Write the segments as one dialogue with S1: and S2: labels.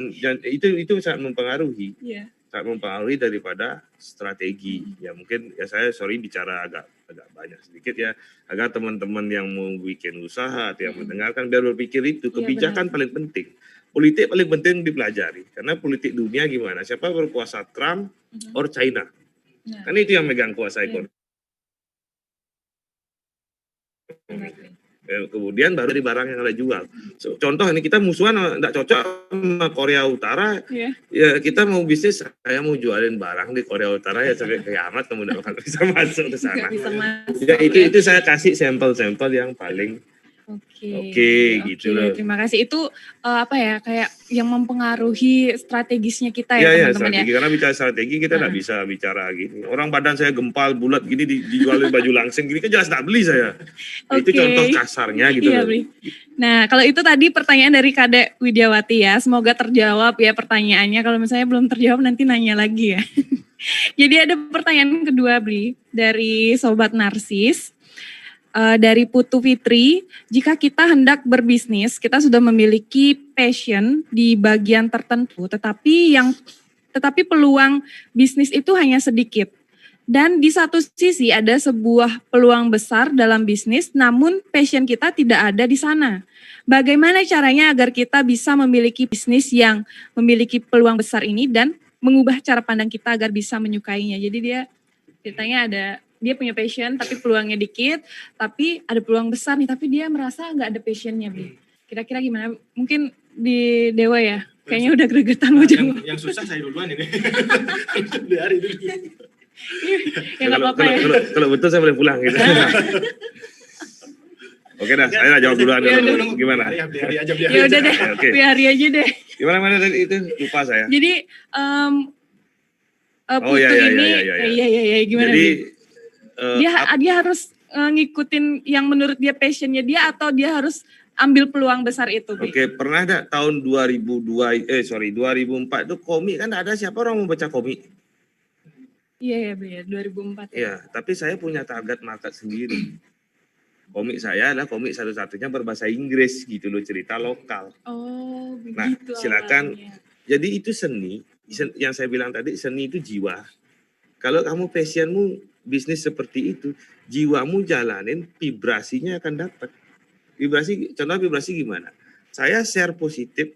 S1: Dan itu sangat mempengaruhi.
S2: Yeah.
S1: Sangat mempengaruhi daripada strategi. Ya mungkin ya saya bicara agak banyak sedikit ya, agar teman-teman yang mau bikin usaha atau yang mendengarkan biar berpikir itu kebijakan paling penting. Politik paling penting dipelajari karena politik dunia gimana, siapa berkuasa, Trump or China. Kan itu yang megang kuasa ekonomi. Kemudian baru dari barang yang ada jual. Contoh ini kita musuhan enggak cocok sama Korea Utara. Ya kita mau bisnis, saya mau jualin barang di Korea Utara ya sampai kiamat kamu enggak bisa masuk ke sana. Ya itu saya kasih sampel-sampel yang paling Oke, gitu loh.
S2: Terima kasih. Itu kayak yang mempengaruhi strategisnya kita ya teman-teman ya.
S1: Karena bicara strategi kita nggak bisa bicara gini. Orang badan saya gempal bulat gini dijualin baju langsing gini kan jelas nggak beli saya. Itu contoh kasarnya gitu loh.
S2: Nah kalau itu tadi pertanyaan dari Kadek Widiawati ya. Semoga terjawab ya pertanyaannya. Kalau misalnya belum terjawab nanti nanya lagi ya. Jadi ada pertanyaan kedua Bli dari Sobat Narsis. Dari Putu Fitri, jika kita hendak berbisnis, kita sudah memiliki passion di bagian tertentu, tetapi peluang bisnis itu hanya sedikit. Dan di satu sisi ada sebuah peluang besar dalam bisnis, namun passion kita tidak ada di sana. Bagaimana caranya agar kita bisa memiliki bisnis yang memiliki peluang besar ini dan mengubah cara pandang kita agar bisa menyukainya? Jadi dia ceritanya dia punya passion tapi peluangnya dikit, tapi ada peluang besar nih, tapi dia merasa nggak ada passionnya, Bli. Kira-kira gimana? Mungkin di Dewa ya? Kayaknya udah gregetan mau jawab.
S3: Yang susah saya duluan ini. Di hari dulu.
S2: Ya nggak apa-apa ya.
S1: Kalau betul saya boleh pulang gitu. Oke dah, saya jawab duluan dulu. Gimana?
S3: Biar aja.
S2: Ya udah deh, biar aja deh.
S1: Gimana tadi itu? Lupa saya.
S2: Jadi Putu ini, gimana?
S1: Jadi
S2: dia harus ngikutin yang menurut dia passionnya dia atau dia harus ambil peluang besar itu?
S1: Oke, pernah enggak tahun 2004 itu komik kan ada siapa orang mau baca komik?
S2: Iya ya, 2004.
S1: Iya, tapi saya punya target market sendiri. Komik saya adalah komik satu-satunya berbahasa Inggris gitu loh, cerita lokal.
S2: Oh, begitu.
S1: Nah, silakan. Jadi itu seni, yang saya bilang tadi seni itu jiwa. Kalau kamu passionmu bisnis seperti itu, jiwamu jalanin, vibrasinya akan dapat. Contoh vibrasi gimana? Saya share positif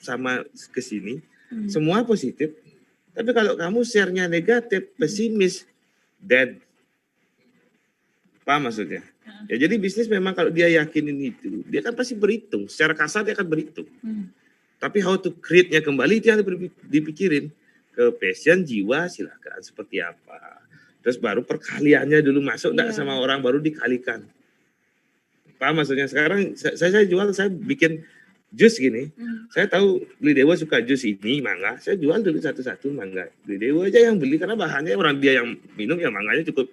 S1: sama ke sini, semua positif. Tapi kalau kamu share-nya negatif, pesimis, dead. Paham maksudnya? Ya jadi bisnis memang kalau dia yakinin itu, dia kan pasti berhitung. Secara kasar dia akan berhitung. Tapi how to create-nya kembali itu yang dipikirin. Ke passion, jiwa, silakan seperti apa. Terus baru perkaliannya dulu masuk enggak sama orang baru dikalikan. Paham maksudnya? Sekarang saya jual, saya bikin jus gini. Saya tahu Beli Dewa suka jus ini, mangga. Saya jual dulu satu-satu mangga. Beli Dewa aja yang beli karena bahannya orang dia yang minum ya mangganya cukup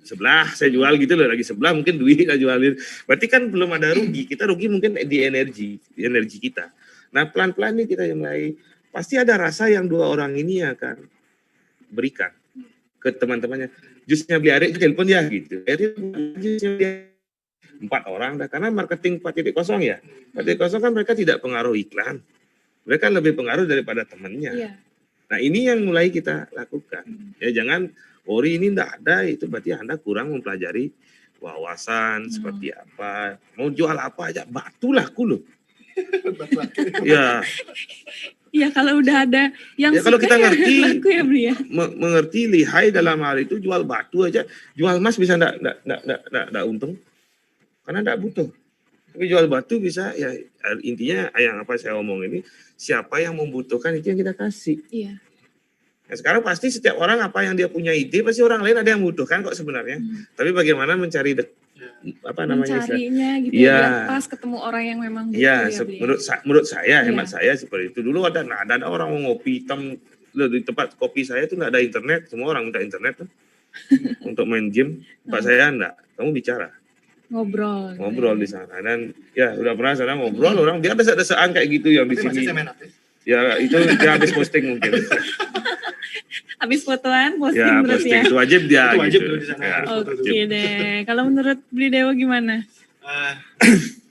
S1: sebelah. Saya jual gitu loh, lagi sebelah mungkin duit saya jualin. Berarti kan belum ada rugi. Kita rugi mungkin di energi kita. Nah pelan-pelan nih kita mulai, pasti ada rasa yang dua orang ini akan berikan ke teman-temannya. Jusnya beli Arik, telepon ya gitu. Jusnya beli 4 orang dah, karena marketing 4.0 ya. 4.0 kan mereka tidak pengaruh iklan. Mereka lebih pengaruh daripada temannya. Nah ini yang mulai kita lakukan. Ya jangan, ini enggak ada, itu berarti Anda kurang mempelajari wawasan seperti apa. Mau jual apa aja, batu laku loh. Ya.
S2: Iya kalau udah ada yang
S1: ya, kalau kita ngerti,
S2: mengerti
S1: lihai dalam hal itu jual batu aja, jual emas bisa enggak untung, karena enggak butuh. Tapi jual batu bisa, ya intinya yang apa saya omong ini, siapa yang membutuhkan itu yang kita kasih.
S2: Iya.
S1: Nah, sekarang pasti setiap orang apa yang dia punya ide, pasti orang lain ada yang membutuhkan kok sebenarnya. Tapi bagaimana mencari
S2: mencarinya gitu ya, pas ketemu orang yang memang butuh
S1: ya. Menurut saya, hemat saya seperti itu. Dulu ada orang mau ngopi hitam di tempat kopi saya itu nggak ada internet, semua orang minta internet tuh untuk main game. Tempat saya enggak, kamu bicara. Ngobrol di sana dan ya udah pernah sana ngobrol orang dia desa-desaan kayak gitu yang di sini. Ya itu dia habis posting mungkin.
S2: Habis fotoan, posting
S1: ya,
S2: terus
S1: posting.
S2: ya.
S1: Itu wajib dia.
S3: Itu wajib
S1: gitu.
S3: di sana.
S2: Ya, Oke deh. Kalau menurut Beli Dewa gimana?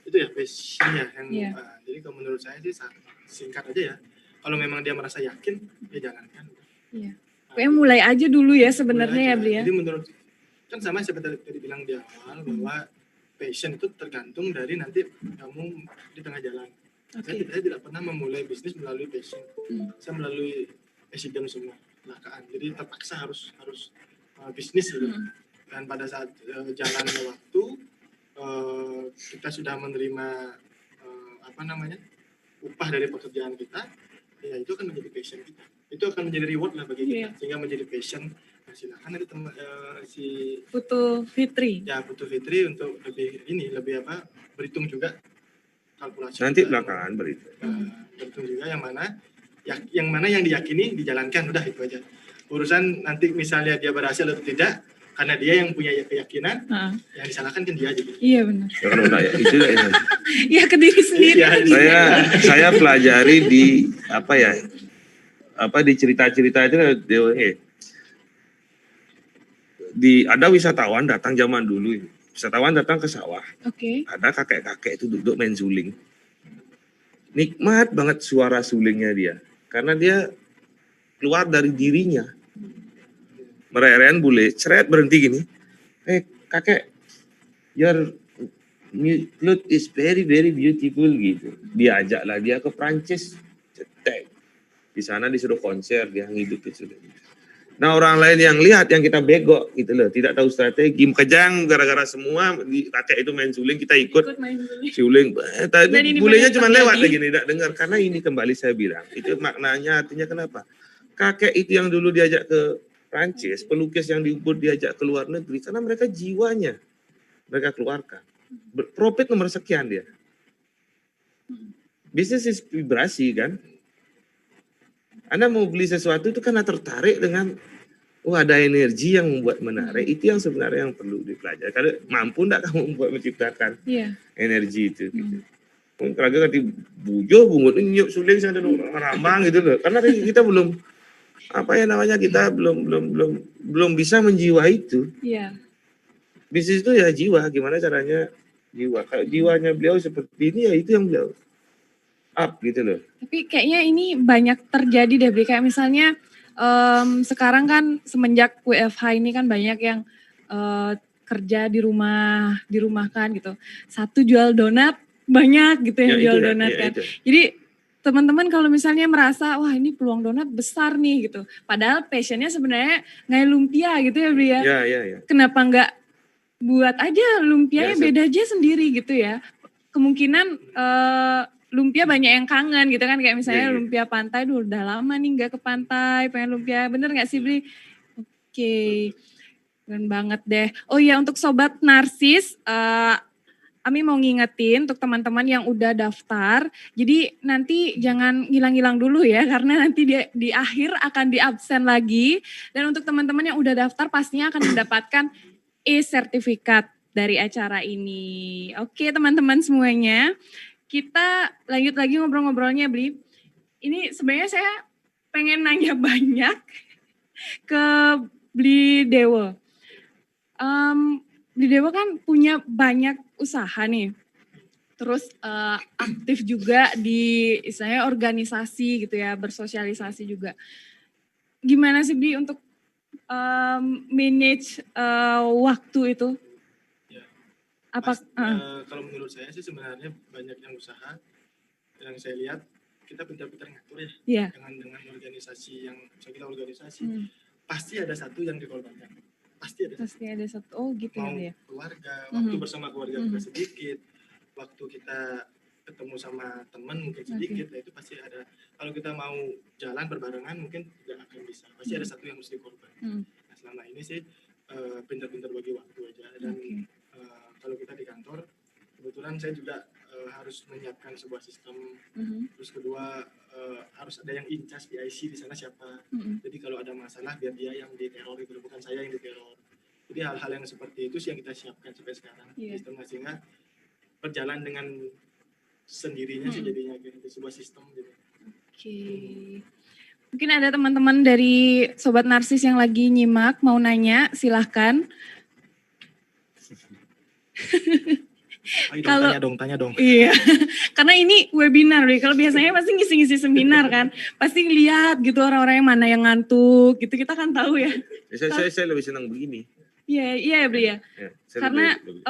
S3: Itu ya passion ya. Jadi kalau menurut saya sih singkat aja ya. Kalau memang dia merasa yakin, dia jalankan.
S2: Iya. Pokoknya mulai aja dulu ya sebenarnya ya
S3: Mulai
S2: Bli
S3: aja.
S2: ya.
S3: Jadi menurut kan sama seperti tadi bilang di awal bahwa passion itu tergantung dari nanti kamu di tengah jalan.
S2: Oke.
S3: Saya tidak pernah memulai bisnis melalui passion. Saya melalui accident semua, kecelakaan. Jadi terpaksa harus bisnis gitu. Dan pada saat jalan waktu kita sudah menerima upah dari pekerjaan kita, ya itu akan menjadi passion kita. Itu akan menjadi reward lah bagi kita, sehingga menjadi passion. Nah, silakan nanti si
S2: Putu Fitri.
S3: Ya, Putu Fitri untuk lebih berhitung juga kalkulasi.
S1: Nanti
S3: juga,
S1: belakangan berhitung.
S3: berhitung juga yang mana yang diyakini dijalankan, udah itu aja. Urusan nanti misalnya dia berhasil atau tidak, karena dia yang punya keyakinan, yang disalahkan kan dia aja.
S2: Iya benar.
S1: Ya, kalau enggak ya itu ya.
S2: Ya ke diri sendiri.
S1: Saya pelajari di di cerita-cerita itu ada wisatawan datang zaman dulu. Wisatawan datang ke sawah.
S2: Oke.
S1: Ada kakek-kakek itu duduk main suling. Nikmat banget suara sulingnya dia. Karena dia keluar dari dirinya. Mereren bule, ceret berhenti gini. Kakek, your flute is very very beautiful gitu. Diajaklah dia ke Prancis. Cetek. Di sana disuruh konser, dia hidup itu. Nah orang lain yang lihat, yang kita bego gitu loh, tidak tahu strategi, kejang gara-gara semua kakek itu main suling, kita ikut
S2: main
S1: suling. Tadi bulenya cuma lewat lagi, tidak dengar. Karena ini kembali saya bilang, itu maknanya artinya kenapa? Kakek itu yang dulu diajak ke Prancis, pelukis yang di Ubud diajak ke luar negeri, karena mereka jiwanya mereka keluarkan. Profit nomor sekian dia. Bisnis is vibrasi kan. Anda mau beli sesuatu itu karena tertarik dengan ada energi yang membuat menarik. Itu yang sebenarnya yang perlu dipelajari. Kalau mampu enggak kamu membuat menciptakan energi itu gitu. Kalau nanti bujo bungut nyuk suling sana rambang gitu loh. Karena kita belum kita belum bisa menjiwai itu.
S2: Iya.
S1: Bisnis itu ya jiwa, gimana caranya jiwa. Kalau jiwanya beliau seperti ini ya itu yang beliau up gitu loh.
S2: Tapi kayaknya ini banyak terjadi deh, Bli. Kayak misalnya sekarang kan semenjak WFH ini kan banyak yang kerja dirumahkan gitu. Satu jual donat banyak gitu yang jual donat kan. Jadi teman-teman kalau misalnya merasa wah ini peluang donat besar nih gitu. Padahal passionnya sebenarnya ngai lumpia gitu ya Bli ya.
S1: Iya.
S2: Kenapa nggak buat aja lumpianya beda aja sendiri gitu ya. Kemungkinan lumpia banyak yang kangen gitu kan. Kayak misalnya lumpia pantai, udah lama nih nggak ke pantai, pengen lumpia. Bener nggak sih Bli? Oke, keren banget deh. Oh iya untuk Sobat Narsis, Ami mau ngingetin untuk teman-teman yang udah daftar, jadi nanti jangan ngilang-ngilang dulu ya, karena nanti di akhir akan diabsen lagi. Dan untuk teman-teman yang udah daftar pastinya akan mendapatkan e-sertifikat dari acara ini. Oke teman-teman semuanya, kita lanjut lagi ngobrol-ngobrolnya Bli. Ini sebenarnya saya pengen nanya banyak ke Bli Dewo. Bli Dewo kan punya banyak usaha nih, terus aktif juga di istilahnya organisasi gitu ya, bersosialisasi juga. Gimana sih Bli untuk manage waktu itu?
S3: Ya,
S2: apa?
S3: Kalau menurut saya sih sebenarnya banyak yang usaha, yang saya lihat kita pintar-pintar ngatur ya, dengan organisasi yang misalnya kita organisasi, pasti ada satu yang dikorbankan. Pasti ada satu.
S2: Oh gitu ya.
S3: Keluarga, waktu bersama keluarga kita sedikit, waktu kita ketemu sama teman mungkin sedikit, nah itu pasti ada. Kalau kita mau jalan berbarengan mungkin tidak akan bisa. Pasti ada satu yang mesti dikorban. Nah selama ini sih pintar-pintar bagi waktu aja. Dan kalau kita di kantor, kebetulan saya juga harus menyiapkan sebuah sistem. Terus kedua harus ada yang incas di IC di sana siapa. Jadi kalau ada masalah biar dia yang diteror itu, bukan saya yang diteror. Jadi hal-hal yang seperti itu sih yang kita siapkan sampai sekarang. Sistemnya sehingga berjalan dengan sendirinya sih jadinya gitu, sebuah sistem gitu.
S2: Oke. Mungkin ada teman-teman dari Sobat Narsis yang lagi nyimak mau nanya, silahkan.
S3: Ayo
S2: Kalau
S3: tanya dong.
S2: iya, karena ini webinar deh. Kalau biasanya pasti ngisi-ngisi seminar kan, pasti lihat gitu orang-orang yang mana yang ngantuk gitu, kita kan tahu ya.
S1: Saya lebih senang begini.
S2: Iya, iya ya Bli ya.
S1: Ya, saya
S2: Karena
S1: lebih-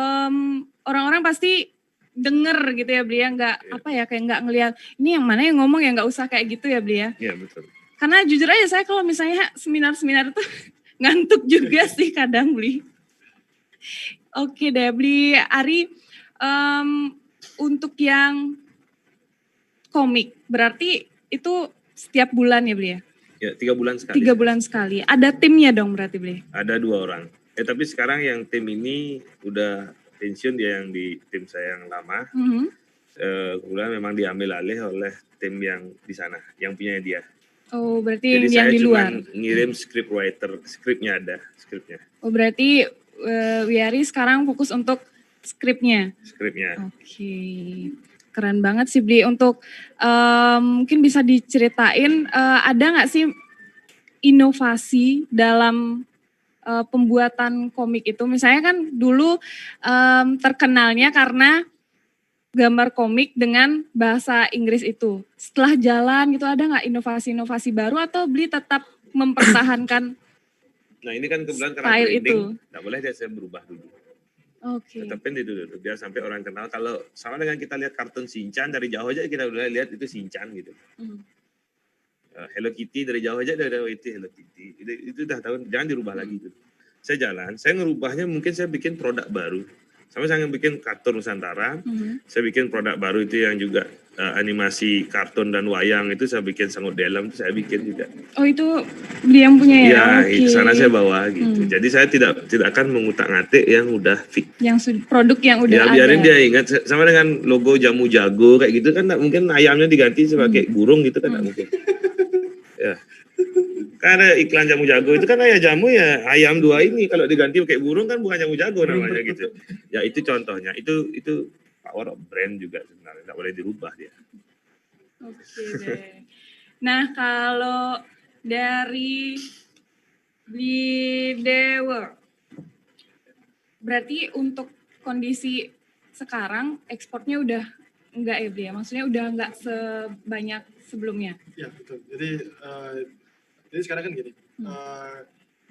S2: orang-orang pasti denger gitu ya Bli ya, nggak apa ya kayak nggak ngelihat ini yang mana yang ngomong ya, nggak usah kayak gitu ya Bli ya.
S1: Iya betul.
S2: Karena jujur aja saya kalau misalnya seminar-seminar tuh ngantuk juga sih kadang Bli. Oke deh Bli, Ari, untuk yang komik berarti itu setiap bulan ya Bli ya?
S1: Ya 3 bulan sekali.
S2: 3 bulan sekali. Ada timnya dong berarti Bli?
S1: Ada 2 orang. Tapi sekarang yang tim ini udah pensiun, dia yang di tim saya yang lama. Kemudian memang diambil alih oleh tim yang di sana, yang punya dia.
S2: Oh berarti
S1: Jadi
S2: yang
S1: saya
S2: di
S1: cuma
S2: luar?
S1: ngirim script writer, skripnya ada, skripnya.
S2: Oh berarti Wiari sekarang fokus untuk skripnya?
S1: Skripnya.
S2: Oke, keren banget sih Bli. Untuk mungkin bisa diceritain ada nggak sih inovasi dalam pembuatan komik itu? Misalnya kan dulu terkenalnya karena gambar komik dengan bahasa Inggris itu. Setelah jalan gitu ada nggak inovasi-inovasi baru atau Bli tetap mempertahankan
S1: Nah ini kan kebetulan karena
S2: style itu?
S1: branding, nggak boleh dia saya berubah dulu.
S2: Oke.
S1: Tetapin itu dulu, biar sampai orang kenal. Kalau sama dengan kita lihat kartun Shinchan, dari jauh aja kita udah lihat itu Shinchan gitu. Hello Kitty dari jauh aja udah itu Hello Kitty. Itu udah tahu, jangan dirubah lagi itu. Saya jalan, saya ngerubahnya mungkin saya bikin produk baru. Sama saya bikin kartun Nusantara, saya bikin produk baru itu yang juga animasi kartun dan wayang itu saya bikin Sangut Dalam, itu saya bikin juga.
S2: Oh itu Bli yang punya ya?
S1: Iya,
S2: Oke.
S1: itu sana saya bawa gitu. Jadi saya tidak akan mengutak-ngatik yang udah fix.
S2: Yang produk yang udah
S1: Ya
S2: ada.
S1: biarin dia ingat, sama dengan logo Jamu Jago kayak gitu kan, nggak mungkin ayamnya diganti sebagai burung gitu kan, nggak mungkin. Ya. Karena iklan Jamu Jago itu kan ayam jamu ya ayam 2 ini, kalau diganti pakai burung kan bukan Jamu Jago namanya gitu. Ya itu contohnya, itu power of brand juga sebenarnya, nggak boleh dirubah dia.
S2: Oke deh. Nah kalau dari Dewa, berarti untuk kondisi sekarang ekspornya udah enggak ya Bli ya? Maksudnya udah enggak sebanyak sebelumnya?
S3: Ya betul. Jadi sekarang kan gini,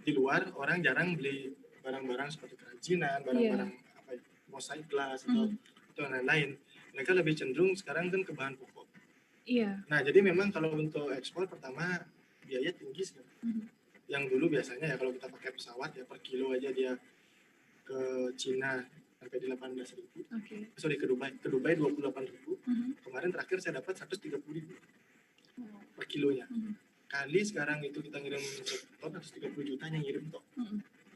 S3: di luar orang jarang beli barang-barang seperti kerajinan, barang-barang apa ya, mosaik gelas atau lain-lain. Mereka lebih cenderung sekarang kan ke bahan pokok.
S2: Iya.
S3: Nah jadi memang kalau untuk ekspor pertama biaya tinggi sih. Yang dulu biasanya ya kalau kita pakai pesawat ya per kilo aja dia ke Cina sampai di 18.000. Sorry ke Dubai 28.000. Kemarin terakhir saya dapat 130.000 per kilonya. Kali sekarang itu kita ngirim top 130 juta yang ngirim top.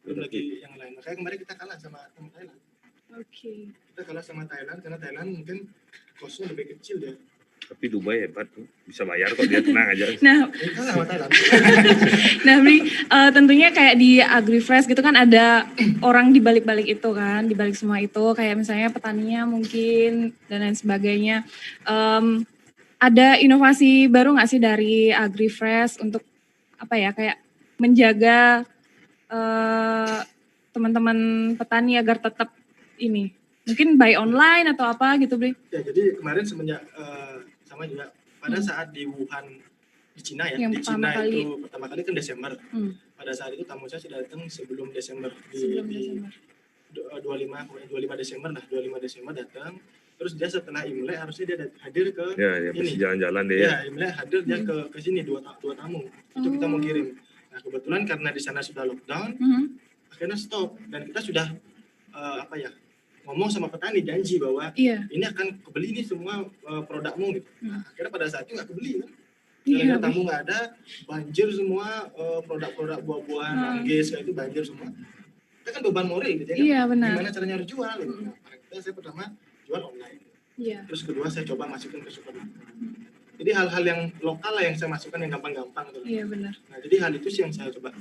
S3: Belum lagi yang lain. Makanya kemarin kita kalah sama Thailand. Kita kalah sama Thailand karena Thailand mungkin kosnya lebih kecil ya.
S1: Tapi Dubai hebat tuh, bisa bayar kok, dia tenang aja.
S2: Nah,
S3: kalah sama Thailand.
S2: Nah Bli, tentunya kayak di AgriFresh gitu kan ada orang di balik-balik itu kan, di balik semua itu kayak misalnya petaninya mungkin dan lain sebagainya. Ada inovasi baru nggak sih dari AgriFresh untuk apa ya kayak menjaga teman-teman petani agar tetap ini mungkin buy online atau apa gitu Bli?
S3: Ya jadi kemarin semenjak sama juga pada saat di Wuhan di Cina ya,
S2: yang
S3: di Cina
S2: kali.
S3: itu pertama kali kan Desember. Pada saat itu tamu saya sudah datang sebelum Desember
S2: Desember.
S3: 25 Desember lah, 25 Desember datang. Terus dia setelah Imlek harusnya dia hadir ke
S1: Ya
S3: ini.
S1: jalan-jalan deh.
S3: Ya, Imlek hadir dia ke sini dua tamu. Itu kita mau kirim. Nah, kebetulan karena di sana sudah lockdown, akhirnya stop dan kita sudah ngomong sama petani janji bahwa ini akan kebeli nih semua produkmu gitu. Nah, akhirnya pada saat itu nggak kebeli kan. Karena tamu nggak ada, banjir semua produk-produk buah-buahan, manggis kayak itu banjir semua. Itu kan beban moral gitu ya kan.
S2: Iya, benar.
S3: Gimana caranya harus jual gitu. Nah, saya pertama jual online. Terus kedua saya coba masukin ke supermarket. Jadi hal-hal yang lokal lah yang saya masukkan yang gampang-gampang gitu.
S2: Iya benar.
S3: Nah, jadi hal itu sih yang saya coba.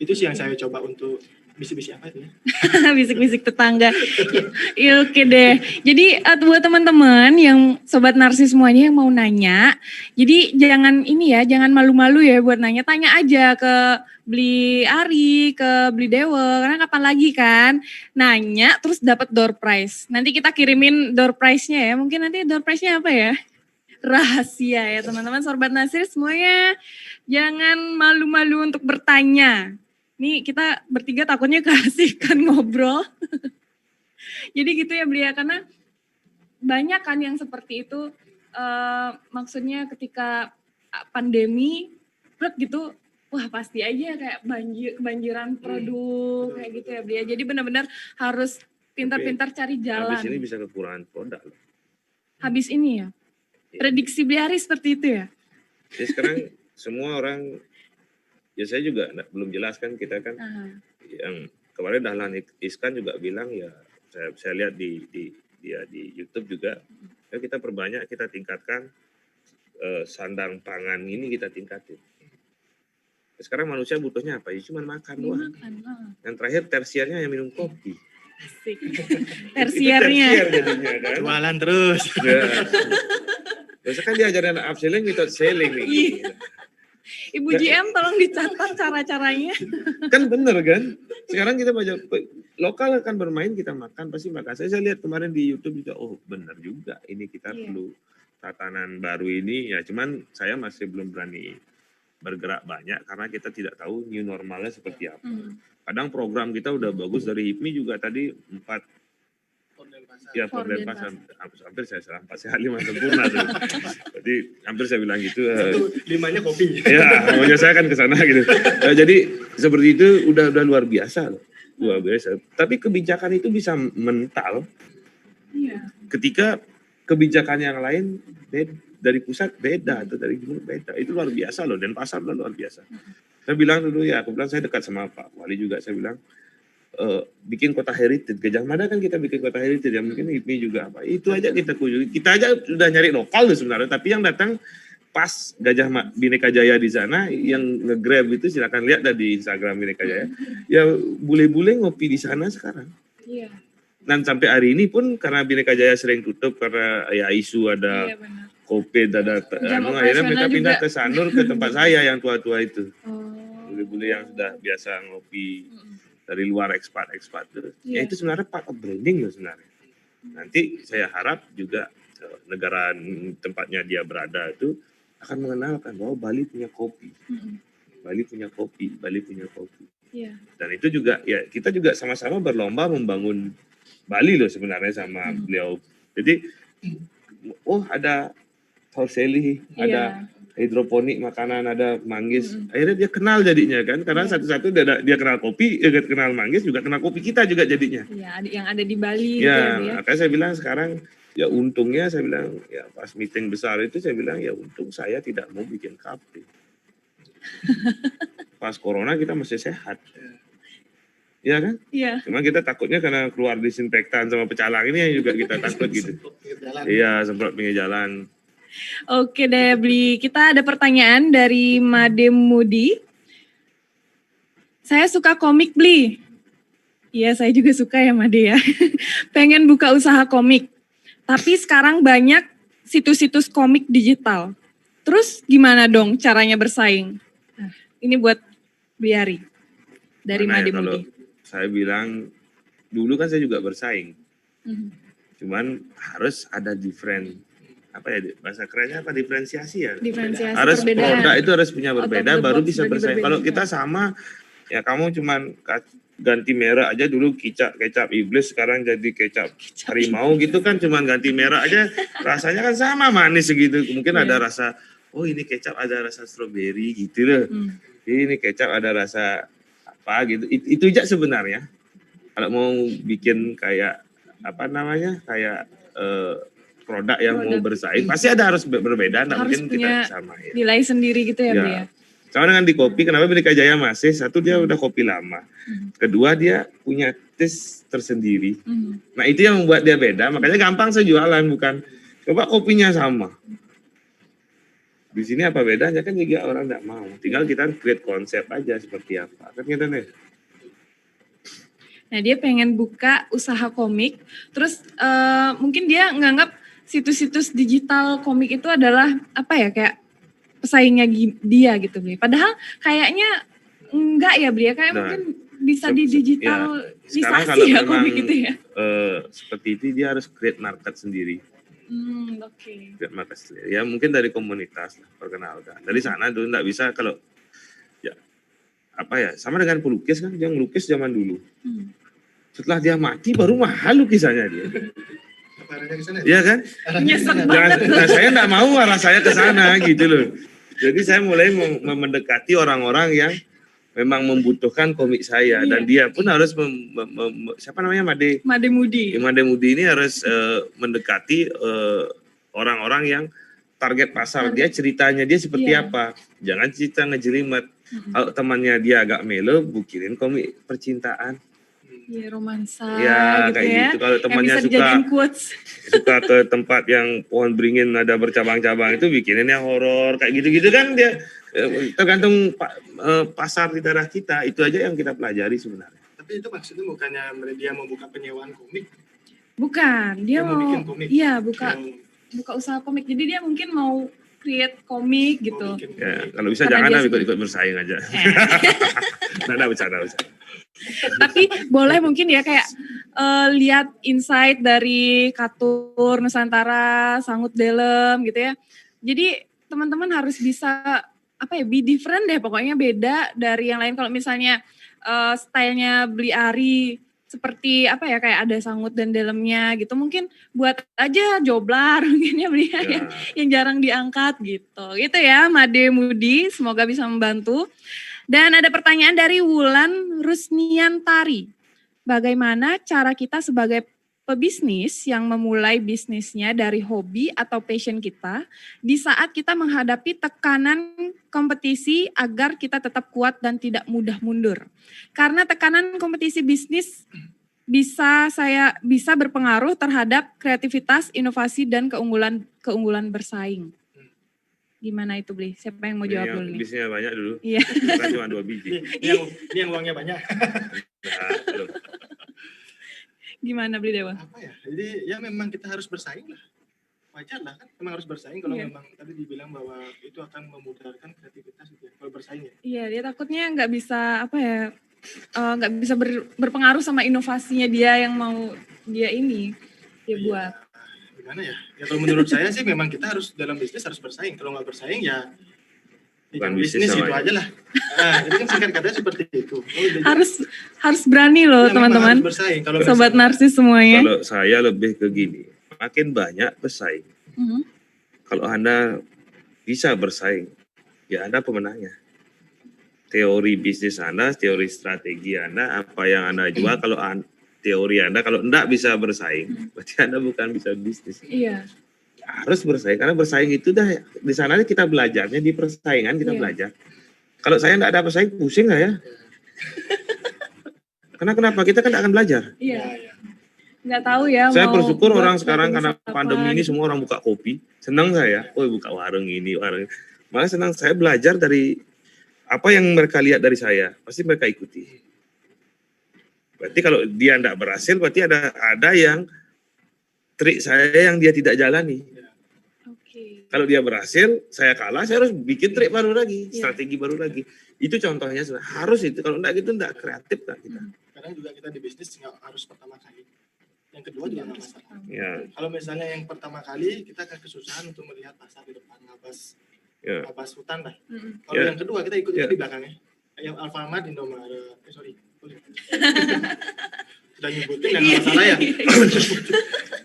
S3: Itu sih yang saya coba untuk Bisi-bisi apa itu ya?
S2: Bisik-bisik tetangga. Ya, oke deh. Jadi buat teman-teman yang sobat narsis semuanya yang mau nanya, jadi jangan ini ya, jangan malu-malu ya buat nanya, tanya aja ke Beli Ari, ke Beli Dewa, karena kapan lagi kan nanya terus dapat door prize. Nanti kita kirimin door prize-nya ya. Mungkin nanti door prize-nya apa ya? Rahasia ya teman-teman sobat nasir semuanya, jangan malu-malu untuk bertanya. Nih kita bertiga takutnya keasikan ngobrol. Jadi gitu ya Beli ya, karena banyak kan yang seperti itu, maksudnya ketika pandemi gitu, wah pasti aja kayak kebanjiran produk kayak gitu ya Beli ya. Jadi benar-benar harus pintar-pintar cari jalan.
S1: Habis ini bisa kekurangan produk loh.
S2: Habis ini ya, prediksi Beli Ari seperti itu ya?
S1: Jadi sekarang semua orang, ya saya juga belum jelaskan, kita kan yang kemarin Dahlan Iskan juga bilang ya, saya lihat di YouTube juga, ya kita perbanyak, kita tingkatkan sandang pangan ini, kita tingkatin. Sekarang manusia butuhnya apa? Ya cuma makan doang. Yang terakhir tersiernya yang minum kopi.
S2: Asik. Tersiernya.
S1: Tersier jadinya kan.
S3: Jualan terus.
S1: Ya. Biasanya kan diajarin upselling without selling nih.
S2: Ibu GM tolong dicatat cara-caranya.
S1: Kan bener kan? Sekarang kita baca lokal akan bermain, kita makan pasti makan. Saya lihat kemarin di YouTube juga, oh bener juga ini kita perlu tatanan baru ini ya. Cuman saya masih belum berani bergerak banyak karena kita tidak tahu new normalnya seperti apa. Kadang program kita udah bagus, dari HIPMI juga tadi 4 ya Porden Pasar, hampir saya salah 4 sehat 5 sempurna tuh. Jadi hampir saya bilang gitu.
S3: 5-nya kopi.
S1: Ya, maunya saya kan ke sana gitu. Nah, jadi seperti itu udah luar biasa loh. Luar biasa. Tapi kebijakan itu bisa mental. Ketika kebijakan yang lain dari pusat beda atau dari gubernur beda. Itu luar biasa loh, dan pasar luar biasa. Saya bilang dulu ya, aku bilang saya dekat sama Pak Wali juga, saya bilang bikin kota heritage. Gajah Mada kan kita bikin kota heritage, ya mungkin HIPMI juga apa. Itu aja kita kunjungi. Kita aja sudah nyari lokal loh sebenarnya, tapi yang datang pas Bhinneka Jaya di sana, yang nge-grab itu silakan lihat di Instagram Bhinneka Jaya. Ya bule-bule ngopi di sana sekarang. Iya. Dan sampai hari ini pun karena Bhinneka Jaya sering tutup karena ya isu ada COVID, ada akhirnya mereka pindah ke Sanur, ke tempat saya yang tua-tua itu. Bule-bule yang sudah biasa ngopi dari luar ekspat terus. Ya itu sebenarnya part of branding loh sebenarnya. Nanti saya harap juga negara tempatnya dia berada itu akan mengenalkan bahwa Bali punya kopi. Bali punya kopi. Dan itu juga ya kita juga sama-sama berlomba membangun Bali loh sebenarnya sama beliau. Jadi ada Horseli, ada hidroponik makanan, ada manggis. Akhirnya dia kenal jadinya kan, karena satu-satu dia kenal kopi, kenal manggis, juga kenal kopi kita juga jadinya.
S2: Iya, yang ada di Bali.
S1: Ya, makanya saya bilang sekarang ya untungnya saya bilang ya pas meeting besar itu saya bilang ya untung saya tidak mau bikin kafe. Pas corona kita masih sehat. Iya kan? Iya. Cuma kita takutnya karena keluar disinfektan sama pecalang ini yang juga kita takut gitu. Iya, semprot pinggir jalan.
S2: Oke deh Bli, kita ada pertanyaan dari Made Mudi. Saya suka komik Bli. Iya saya juga suka ya Made ya. Pengen buka usaha komik. Tapi sekarang banyak situs-situs komik digital. Terus gimana dong caranya bersaing? Nah, ini buat Bli Ari. Dari Made Mudi.
S1: Saya bilang, dulu kan saya juga bersaing. Cuman harus ada bahasa kerennya apa, diferensiasi ya.
S2: Diferensiasi
S1: harus
S2: perbedaan.
S1: Produk itu harus punya berbeda baru bisa bersaing. Kalau kita sama ya kamu cuman ganti merek aja, dulu kecap iblis sekarang jadi kecap harimau gitu kan, cuman ganti merek aja rasanya kan sama manis segitu. Mungkin ada rasa ini kecap ada rasa stroberi gitu loh. Ini kecap ada rasa apa gitu. Itu aja sebenarnya. Kalau mau bikin kayak kayak produk yang mau bersaing pasti harus berbeda, nggak mungkin kita sama ya.
S2: Nilai sendiri gitu ya, Bli ya.
S1: Sama dengan di kopi, kenapa Bhinneka Jaya masih? Satu, dia udah kopi lama. Kedua, dia punya taste tersendiri. Nah itu yang membuat dia beda, makanya gampang saya jualan, bukan coba kopinya sama. Di sini apa bedanya kan juga orang nggak mau. Tinggal kita create konsep aja seperti apa. Kan kita nih.
S2: Nah dia pengen buka usaha komik, terus mungkin dia nganggap situs-situs digital komik itu adalah apa ya, kayak pesaingnya dia gitu Bli. Padahal kayaknya enggak ya Bli ya, kayak
S1: Nah,
S2: mungkin bisa
S1: sekarang
S2: digitalisasi
S1: kalau
S2: ya
S1: memang
S2: komik itu ya.
S1: seperti itu dia harus create market sendiri.
S2: Oke.
S1: Create market sendiri. Ya mungkin dari komunitas lah, perkenalkan. Dari sana dulu nggak bisa kalau ya apa ya, sama dengan pelukis kan, dia ngelukis zaman dulu. Setelah dia mati baru mahal lukisannya dia. Iya kan?
S2: Nyesek banget.
S1: Nah, saya nggak mau arah saya ke sana gitu loh. Jadi saya mulai mendekati orang-orang yang memang membutuhkan komik saya, dan dia pun harus siapa namanya Made Mudi ini harus mendekati orang-orang yang target pasar dia, ceritanya dia seperti apa. Jangan cerita ngejelimet. Kalau temannya dia agak melo, bikinin komik percintaan.
S2: Iya, romansa
S1: ya,
S2: gitu
S1: kayak
S2: ya.
S1: gitu. Kalau temannya suka ke tempat yang pohon beringin ada bercabang-cabang, itu bikinin yang horor kayak gitu-gitu kan. Dia tergantung pasar di daerah kita. Itu aja yang kita pelajari sebenarnya.
S3: Tapi itu maksudnya bukannya dia membuka penyewaan komik?
S2: Bukan, dia mau
S3: bikin komik.
S2: Iya, buka usaha komik. Jadi dia mungkin mau create komik gitu.
S1: Ya, kalau bisa jangan ikut-ikut bersaing aja. Nah, bercanda.
S2: Tapi boleh mungkin ya kayak lihat insight dari Catur Nusantara, Sangut Delem gitu ya. Jadi teman-teman harus bisa be different deh, pokoknya beda dari yang lain. Kalau misalnya stylenya Bli Ari seperti kayak ada sangut dan dalamnya gitu, mungkin buat aja joblar mungkin ya Bli ya, yang jarang diangkat gitu ya Made Mudi, semoga bisa membantu. Dan ada pertanyaan dari Wulan Rusniantari. Bagaimana cara kita sebagai pebisnis yang memulai bisnisnya dari hobi atau passion kita di saat kita menghadapi tekanan kompetisi agar kita tetap kuat dan tidak mudah mundur? Karena tekanan kompetisi bisnis bisa berpengaruh terhadap kreativitas, inovasi, dan keunggulan bersaing. Gimana itu Bli? Siapa yang mau jawab dulu nih?
S1: Bisnisnya banyak dulu.
S2: Iya.
S1: Bukan cuma 2 biji.
S3: Ini yang uangnya banyak.
S1: Nah,
S2: gimana Bli Dewa?
S3: Jadi ya memang kita harus bersaing lah. Wajar lah kan, memang harus bersaing kalau memang tadi dibilang bahwa itu akan memudarkan kreativitas gitu ya, kalau bersaing ya.
S2: Iya, dia takutnya nggak bisa nggak bisa berpengaruh sama inovasinya dia yang mau dia buat.
S3: Gimana ya? Ya kalau menurut saya sih memang kita harus dalam bisnis harus bersaing. Kalau nggak bersaing ya bukan bisnis itu aja lah. Jadi kan singkat katanya seperti itu.
S2: Harus berani loh teman-teman.
S3: Harus bersaing. Kalau
S2: Sobat Narsis semuanya.
S1: Kalau saya lebih ke gini, makin banyak bersaing. Kalau Anda bisa bersaing, ya Anda pemenangnya. Teori bisnis Anda, teori strategi Anda, apa yang Anda jual, kalau teori Anda kalau enggak bisa bersaing, berarti Anda bukan bisa bisnis.
S2: Iya.
S1: Harus bersaing, karena bersaing itu di sana kita belajarnya, di persaingan kita belajar. Kalau saya enggak ada bersaing, pusing nggak ya? Karena kenapa? Kita kan akan belajar.
S2: Iya. Nggak tahu ya.
S1: Saya bersyukur orang sekarang karena pandemi ini semua orang buka kopi. Senang saya, buka warung ini, warung ini. Malah senang saya belajar dari apa yang mereka lihat dari saya, pasti mereka ikuti. Berarti kalau dia tidak berhasil, berarti ada yang trik saya yang dia tidak jalani. Kalau dia berhasil, saya kalah, saya harus bikin trik baru lagi, strategi baru lagi. Itu contohnya, harus itu. Kalau enggak gitu, enggak kreatif lah kita.
S3: Kadang juga kita di bisnis nggak harus pertama kali. Yang kedua juga nggak masalah.
S1: Ya.
S3: Kalau misalnya yang pertama kali, kita akan kesusahan untuk melihat pasar di depan, ngabas hutan lah. Kalau yang kedua, kita ikut di belakangnya. Yang Alfamart, Indomaret, sudah nyebutin dan nggak masalah ya.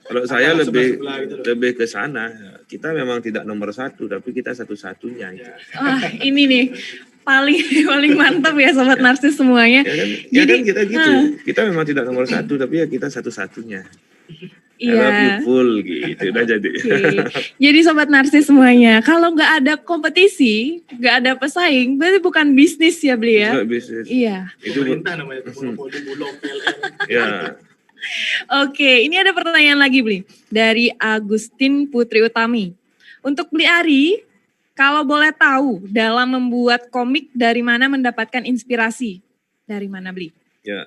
S1: Kalau saya lebih ke sana, kita memang tidak nomor 1, tapi kita satu-satunya.
S2: Ini nih paling mantap ya Sobat Narsis semuanya.
S1: Jadi kan kita gitu, kita memang tidak nomor 1, tapi ya kita satu-satunya. I love you full gitu, udah jadi.
S2: Jadi Sobat Narsis semuanya, kalau nggak ada kompetisi, nggak ada pesaing, berarti bukan bisnis ya Bli ya?
S1: Bukan bisnis.
S2: Iya.
S3: Itu pemerintah namanya, monopoli bulog, PLN.
S1: Ya.
S2: Oke, ini ada pertanyaan lagi Bli, dari Agustin Putri Utami. Untuk Bli Ari, kalau boleh tahu dalam membuat komik dari mana mendapatkan inspirasi? Dari mana Bli?
S1: Ya,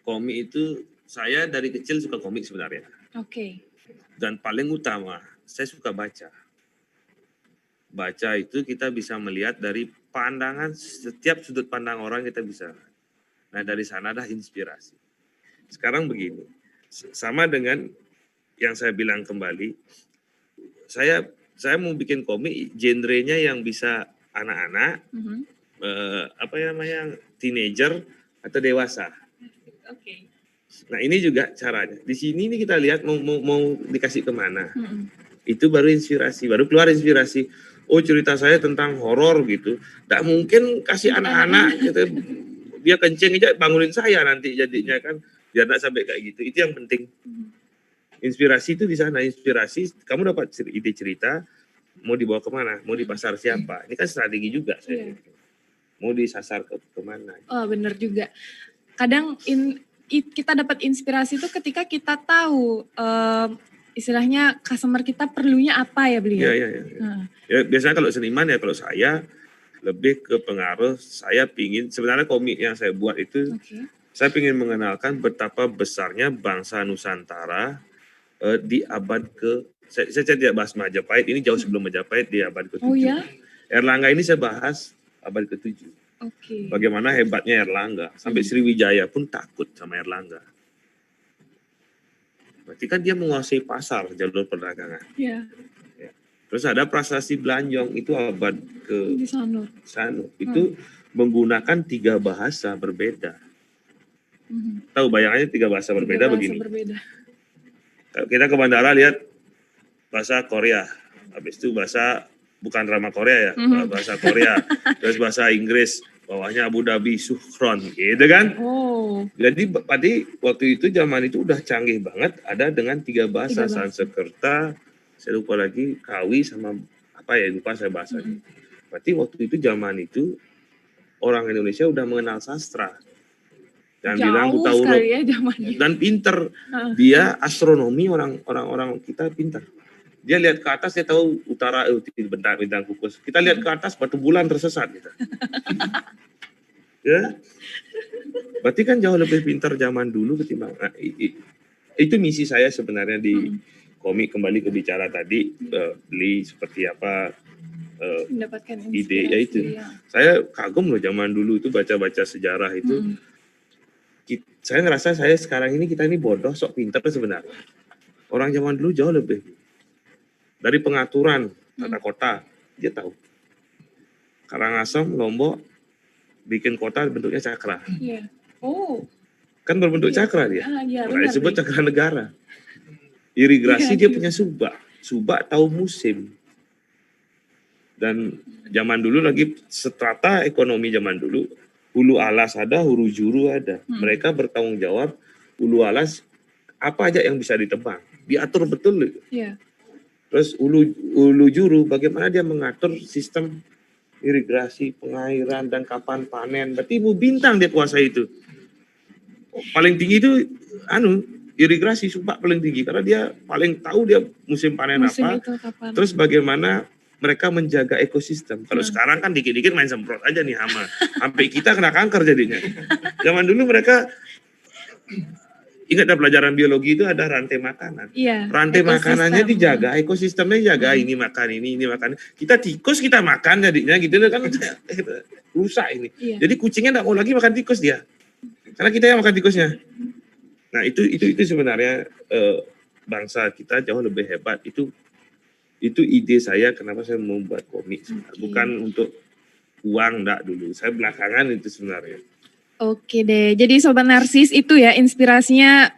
S1: komik itu saya dari kecil suka komik sebenarnya.
S2: Oke.
S1: Dan paling utama, saya suka baca. Baca itu kita bisa melihat dari pandangan, setiap sudut pandang orang kita bisa. Nah dari sana ada inspirasi. Sekarang begini, sama dengan yang saya bilang kembali, saya mau bikin komik genrenya yang bisa anak-anak, apa namanya, teenager atau dewasa.
S2: Oke.
S1: Nah ini juga caranya. Di sini nih kita lihat mau dikasih kemana. Itu baru inspirasi, baru keluar inspirasi. Oh cerita saya tentang horor gitu. Tidak mungkin kasih anak-anak gitu. Dia kencing aja bangunin saya nanti jadinya kan. Biar tidak sampai kayak gitu. Itu yang penting. Inspirasi itu di sana. Inspirasi, kamu dapat ide cerita, mau dibawa kemana, mau dipasar siapa. Ini kan strategi juga. Saya mau disasar kemana.
S2: Oh benar juga. Kadang kita dapat inspirasi itu ketika kita tahu istilahnya customer kita perlunya apa ya beliau.
S1: Iya. Ya, biasanya kalau seniman ya kalau saya lebih ke pengaruh, saya pingin sebenarnya komik yang saya buat itu saya ingin mengenalkan betapa besarnya bangsa Nusantara di abad saya tidak bahas Majapahit, ini jauh sebelum Majapahit di abad ke-7.
S2: Oh ya?
S1: Erlangga ini saya bahas abad ke-7. Bagaimana hebatnya Erlangga, sampai Sriwijaya pun takut sama Erlangga. Berarti kan dia menguasai pasar, jalur perdagangan.
S2: Iya.
S1: Ya. Terus ada prasasti Belanjong, itu abad ke Sanur. Itu menggunakan 3 bahasa berbeda. Tahu bayangannya 3 bahasa berbeda begini. Kita ke bandara lihat bahasa Korea, habis itu bahasa bukan drama Korea ya, bahasa Korea, terus bahasa Inggris, bawahnya Abu Dhabi, Sukhron, gitu kan? Jadi waktu itu zaman itu udah canggih banget, ada dengan 3 bahasa, Sanskerta, saya lupa lagi, Kawi sama apa ya, lupa saya bahasanya. Berarti waktu itu zaman itu orang Indonesia udah mengenal sastra. Dan bilang tahu ya, dan pinter. Dia astronomi orang kita pinter. Dia lihat ke atas, dia tahu utara bintang kukus. Kita lihat ke atas, batu bulan tersesat gitu. Ya. Berarti kan jauh lebih pintar zaman dulu ketimbang. Nah, itu misi saya sebenarnya di komik, kembali ke bicara tadi, beli seperti apa,
S2: mendapatkan
S1: ide ya itu. Saya kagum loh zaman dulu itu baca-baca sejarah itu. Saya ngerasa sekarang ini kita ini bodoh, sok pintar sebenarnya. Orang zaman dulu jauh lebih. Dari pengaturan tata kota, dia tahu. Karangasem, Lombok, bikin kota bentuknya cakra. Kan berbentuk cakra dia. Makanya disebut cakra negara. Irigrasi dia punya subak. Subak tahu musim. Dan zaman dulu lagi strata ekonomi zaman dulu, hulu alas ada, hulu juru ada. Mereka bertanggung jawab, hulu alas apa aja yang bisa ditebang. Diatur betul. Terus hulu juru bagaimana dia mengatur sistem irigasi, pengairan, dan kapan panen. Berarti Ibu Bintang dia kuasa itu. Paling tinggi itu irigasi, subak paling tinggi. Karena dia paling tahu dia musim panen apa. Terus bagaimana mereka menjaga ekosistem. Kalau sekarang kan dikit-dikit main semprot aja nih hama. Sampai kita kena kanker jadinya. Zaman dulu mereka, ingat ada pelajaran biologi itu ada rantai makanan. Rantai makanannya dijaga, ekosistemnya dijaga. Ini makan ini makan. Kita tikus kita makan jadinya gitu kan rusak ini. Jadi kucingnya tidak mau lagi makan tikus dia. Karena kita yang makan tikusnya. Nah itu sebenarnya bangsa kita jauh lebih hebat. Itu ide saya kenapa saya membuat komik. Bukan untuk uang, enggak dulu. Saya belakangan itu sebenarnya.
S2: Oke deh, jadi Sobat Narsis itu ya inspirasinya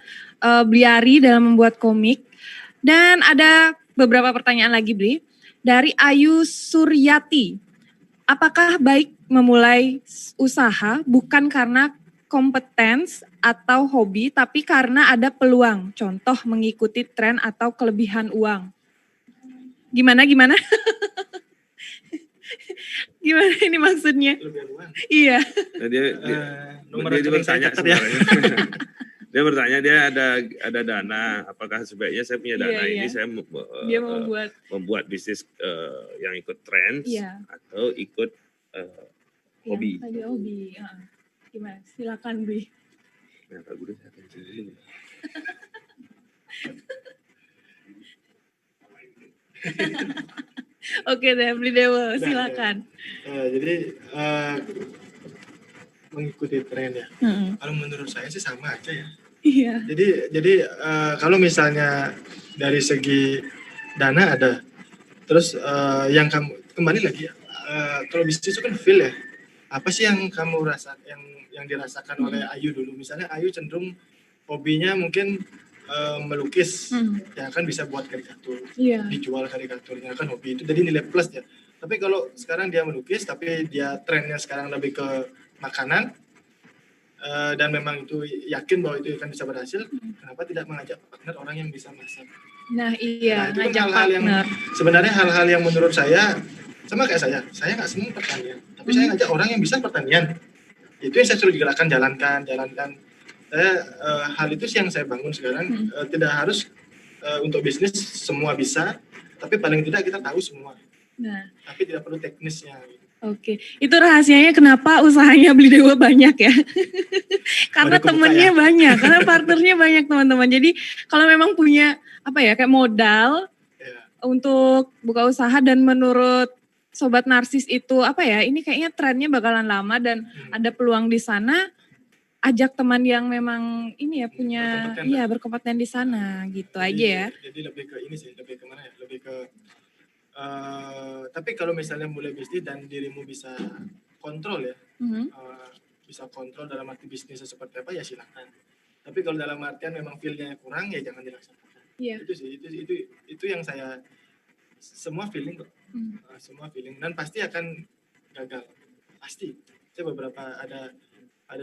S2: Bliari dalam membuat komik. Dan ada beberapa pertanyaan lagi Bli. Dari Ayu Suryati, apakah baik memulai usaha bukan karena kompetens atau hobi, tapi karena ada peluang, contoh mengikuti tren atau kelebihan uang? Gimana? Gimana ini maksudnya? Iya.
S1: Nah, dia bertanya sebenarnya. Dia bertanya dia ada dana, apakah sebaiknya saya punya dana ini saya dia membuat bisnis yang ikut tren atau ikut hobi.
S2: Hobi. Gimana? Silakan Bi.
S1: Nah, kalau udah saya kencing dulu.
S2: Oke deh, Beli Dewo, silakan.
S3: Jadi mengikuti tren ya.
S2: Mm-mm.
S3: Kalau menurut saya sih sama aja ya.
S2: Iya.
S3: Jadi kalau misalnya dari segi dana ada, terus yang kamu kembali lagi, kalau bisnis itu kan feel ya. Apa sih yang kamu rasakan, yang dirasakan oleh Ayu dulu? Misalnya Ayu cenderung hobinya mungkin melukis, ya kan bisa buat karikatur,
S2: Iya.
S3: dijual karikaturnya kan hobi itu, jadi nilai plus ya. Tapi kalau sekarang dia melukis, tapi dia trennya sekarang lebih ke makanan, dan memang itu yakin bahwa itu akan bisa berhasil, kenapa tidak mengajak partner orang yang bisa masak?
S2: Nah iya,
S3: Nah, itu kan
S2: ngajak
S3: hal-hal yang
S2: partner.
S3: sebenarnya hal-hal yang menurut saya sama kayak saya nggak senang pertanian, tapi saya ngajak orang yang bisa pertanian. Itu yang saya suruh digerakkan, jalankan. Saya hal itu sih yang saya bangun sekarang. Tidak harus untuk bisnis semua bisa, tapi paling tidak kita tahu semua.
S2: Nah,
S3: Tapi tidak perlu teknisnya.
S2: oke. Itu rahasianya kenapa usahanya Beli Dewo banyak ya. Karena
S3: Baru kebuka
S2: temennya
S3: ya.
S2: banyak, karena partnernya banyak teman-teman. Jadi kalau memang punya apa ya kayak modal
S3: Ya.
S2: untuk buka usaha dan menurut Sobat Narsis itu apa ya, ini kayaknya trennya bakalan lama dan ada peluang di sana, ajak teman yang memang ini ya punya
S3: Berkompeten,
S2: iya berkompeten di sana gitu aja ya.
S3: Jadi lebih ke ini sih, lebih ke mana ya? Lebih ke tapi kalau misalnya mulai bisnis dan dirimu bisa kontrol ya,
S2: Mhm.
S3: bisa kontrol dalam arti bisnisnya seperti apa ya silakan. Tapi kalau dalam artian memang feel-nya kurang ya jangan dilaksanakan.
S2: Iya.
S3: Itu sih, itu yang saya semua feeling kok. Semua feeling dan pasti akan gagal. Pasti. Saya beberapa ada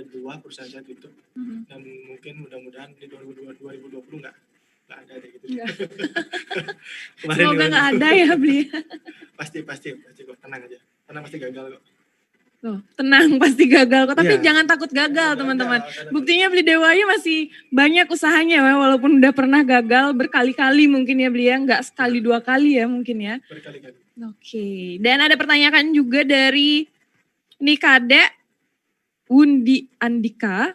S3: 2 perusahaan saya tutup dan mungkin mudah-mudahan di 2020 nggak ada deh gitu.
S2: Enggak.
S3: Kemarin
S2: Semoga
S3: juga-
S2: nggak ada ya Beli.
S3: pasti kok, tenang aja. Tenang pasti gagal kok.
S2: Tuh, tenang pasti gagal kok. Tapi
S1: Iya.
S2: jangan takut gagal teman-teman.
S3: Gagal.
S2: Buktinya Beli Dewa aja masih banyak usahanya ya, walaupun udah pernah gagal berkali-kali mungkin ya Beli ya. Nggak sekali 2 kali ya mungkin ya.
S3: Berkali-kali.
S2: Oke, dan ada pertanyaan juga dari Nikade Wundi Andika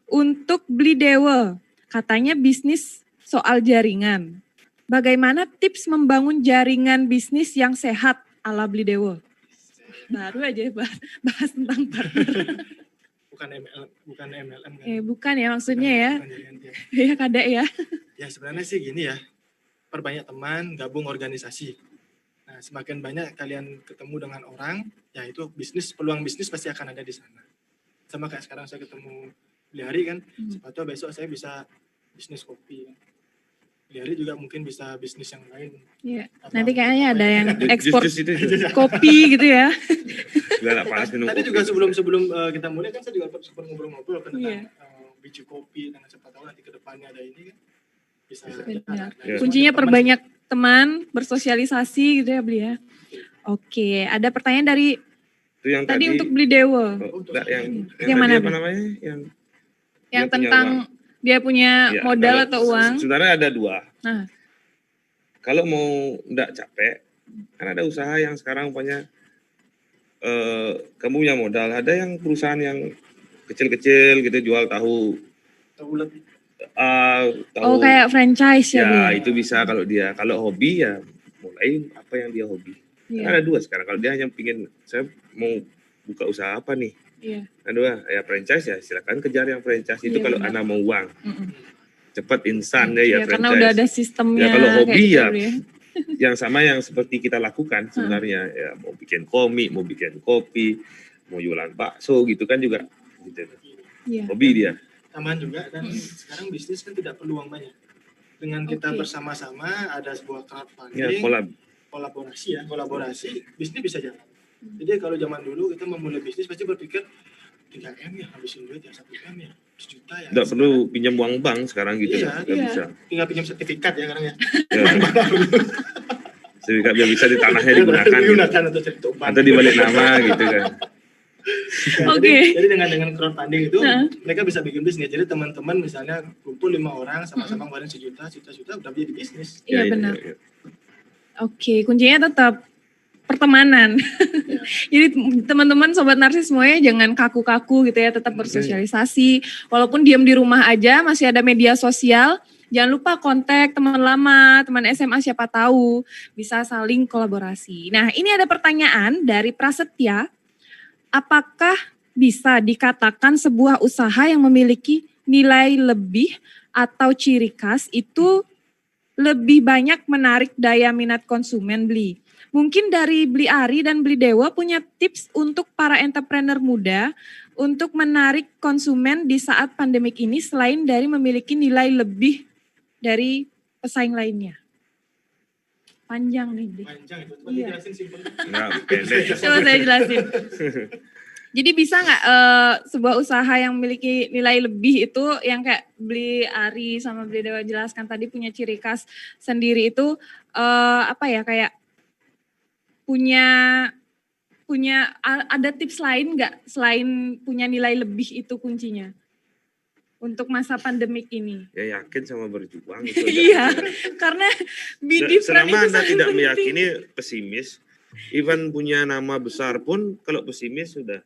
S2: untuk Beli Dewa. Katanya bisnis soal jaringan. Bagaimana tips membangun jaringan bisnis yang sehat ala Beli Dewa? Baru aja bahas tentang partner.
S3: Bukan MLM kan.
S2: Bukan ya maksudnya ya.
S3: Bukan jaringan dia.
S2: Ya Kade ya.
S3: Ya sebenarnya sih gini ya. Perbanyak teman, gabung organisasi. Nah, semakin banyak kalian ketemu dengan orang, ya itu peluang bisnis pasti akan ada di sana. Sama kayak sekarang saya ketemu Beli Hari kan, siapa tahu besok saya bisa bisnis kopi. Beli Hari juga mungkin bisa bisnis yang lain.
S2: Iya.
S3: Atau-
S2: Nanti kayaknya ada yang ekspor
S1: Jus itu.
S2: kopi gitu ya.
S1: Gak panas minum
S3: Tadi
S1: kopi.
S3: juga sebelum kita mulai kan saya juga sempat ngobrol-ngobrol tentang
S2: Iya.
S3: biji kopi, dan siapa tahu nanti ke depannya ada ini kan bisa.
S2: Benar.
S1: Ya.
S2: Kuncinya perbanyak teman, bersosialisasi gitu ya Beli ya. Oke, ada pertanyaan dari
S1: Itu yang
S2: tadi
S1: tadi
S2: untuk Beli Dewa.
S1: Oh, enggak, yang
S2: Yang mana,
S1: tadi apa
S2: Bli?
S1: namanya?
S2: Yang
S1: dia punya
S2: tentang
S1: uang.
S2: dia punya
S1: Iya,
S2: modal
S1: kalau
S2: atau uang.
S1: Sebenarnya ada 2.
S2: Nah.
S1: Kalau mau enggak capek, kan ada usaha yang sekarang punya kamu punya modal. Ada yang perusahaan yang kecil-kecil gitu jual tahu.
S3: Ulet.
S1: Tahu.
S2: Oh kayak franchise ya, Bli?
S1: Ya itu bisa kalau dia. Kalau hobi ya mulai apa yang dia hobi.
S2: Iya.
S1: Kan ada 2 sekarang. Kalau dia hanya pingin saya mau buka usaha apa nih?
S2: Iya.
S1: Ada 2 ya franchise ya silakan kejar yang franchise itu
S2: Iya,
S1: kalau
S2: benar.
S1: Anda mau uang.
S2: Mm-mm.
S1: Cepat instan deh ya
S2: Iya,
S1: franchise.
S2: karena udah ada sistemnya.
S1: Ya, kalau
S2: kayak
S1: hobi
S2: gitu,
S1: ya,
S2: Bli.
S1: yang sama yang seperti kita lakukan sebenarnya ya mau bikin komik, mau bikin kopi, mau jualan bakso gitu kan juga gitu.
S2: Iya.
S1: Hobi dia.
S3: Tambahan juga dan sekarang bisnis kan tidak perlu uang banyak. Dengan kita
S2: Oke.
S3: bersama-sama ada sebuah crowdfunding,
S1: Ya
S3: kolaborasi, bisnis bisa jalan. Jadi kalau zaman dulu kita memulai bisnis pasti berpikir 3M ya habisin duit ya 1M ya 1 juta ya.
S1: Enggak perlu pinjam uang bank sekarang gitu
S3: Iya,
S1: nggak
S2: iya.
S1: bisa.
S3: Tinggal pinjam sertifikat ya sekarang ya.
S1: Ya. Sertifikat biar bisa di tanahnya digunakan. Gitu.
S3: Digunakan untuk cari tumpang.
S1: Atau dibalik nama gitu kan.
S3: Nah,
S2: Oke.
S3: Jadi dengan crowdfunding itu
S2: Nah.
S3: mereka bisa bikin bisnis. Jadi teman-teman misalnya kumpul 5 orang sama-sama ngeluarin sejuta udah jadi bisnis.
S2: Iya
S1: Ya,
S2: benar.
S1: ya.
S2: Oke, kuncinya tetap pertemanan. Jadi teman-teman sobat narsis semuanya jangan kaku-kaku gitu ya, tetap bersosialisasi. Walaupun diam di rumah aja masih ada media sosial. Jangan lupa kontak teman lama, teman SMA siapa tahu bisa saling kolaborasi. Nah, ini ada pertanyaan dari Prasetya. Apakah bisa dikatakan sebuah usaha yang memiliki nilai lebih atau ciri khas itu lebih banyak menarik daya minat konsumen beli? Mungkin dari Beli Ari dan Beli Dewa punya tips untuk para entrepreneur muda untuk menarik konsumen di saat pandemik ini selain dari memiliki nilai lebih dari pesaing lainnya. Panjang nih.
S3: Panjang itu, coba
S2: Iya.
S3: dijelasin simpel.
S1: Nah, pendek.
S2: Coba saya jelasin. Jadi bisa nggak sebuah usaha yang memiliki nilai lebih itu yang kayak Beli Ari sama Beli Dewa jelaskan tadi punya ciri khas sendiri itu apa ya, kayak punya ada tips lain nggak selain punya nilai lebih itu kuncinya untuk masa pandemik ini?
S1: Ya yakin sama berjuang itu.
S2: Iya, karena be different
S1: Selama
S2: itu
S1: Anda
S2: sangat
S1: tidak
S2: penting.
S1: meyakini pesimis, even punya nama besar pun kalau pesimis sudah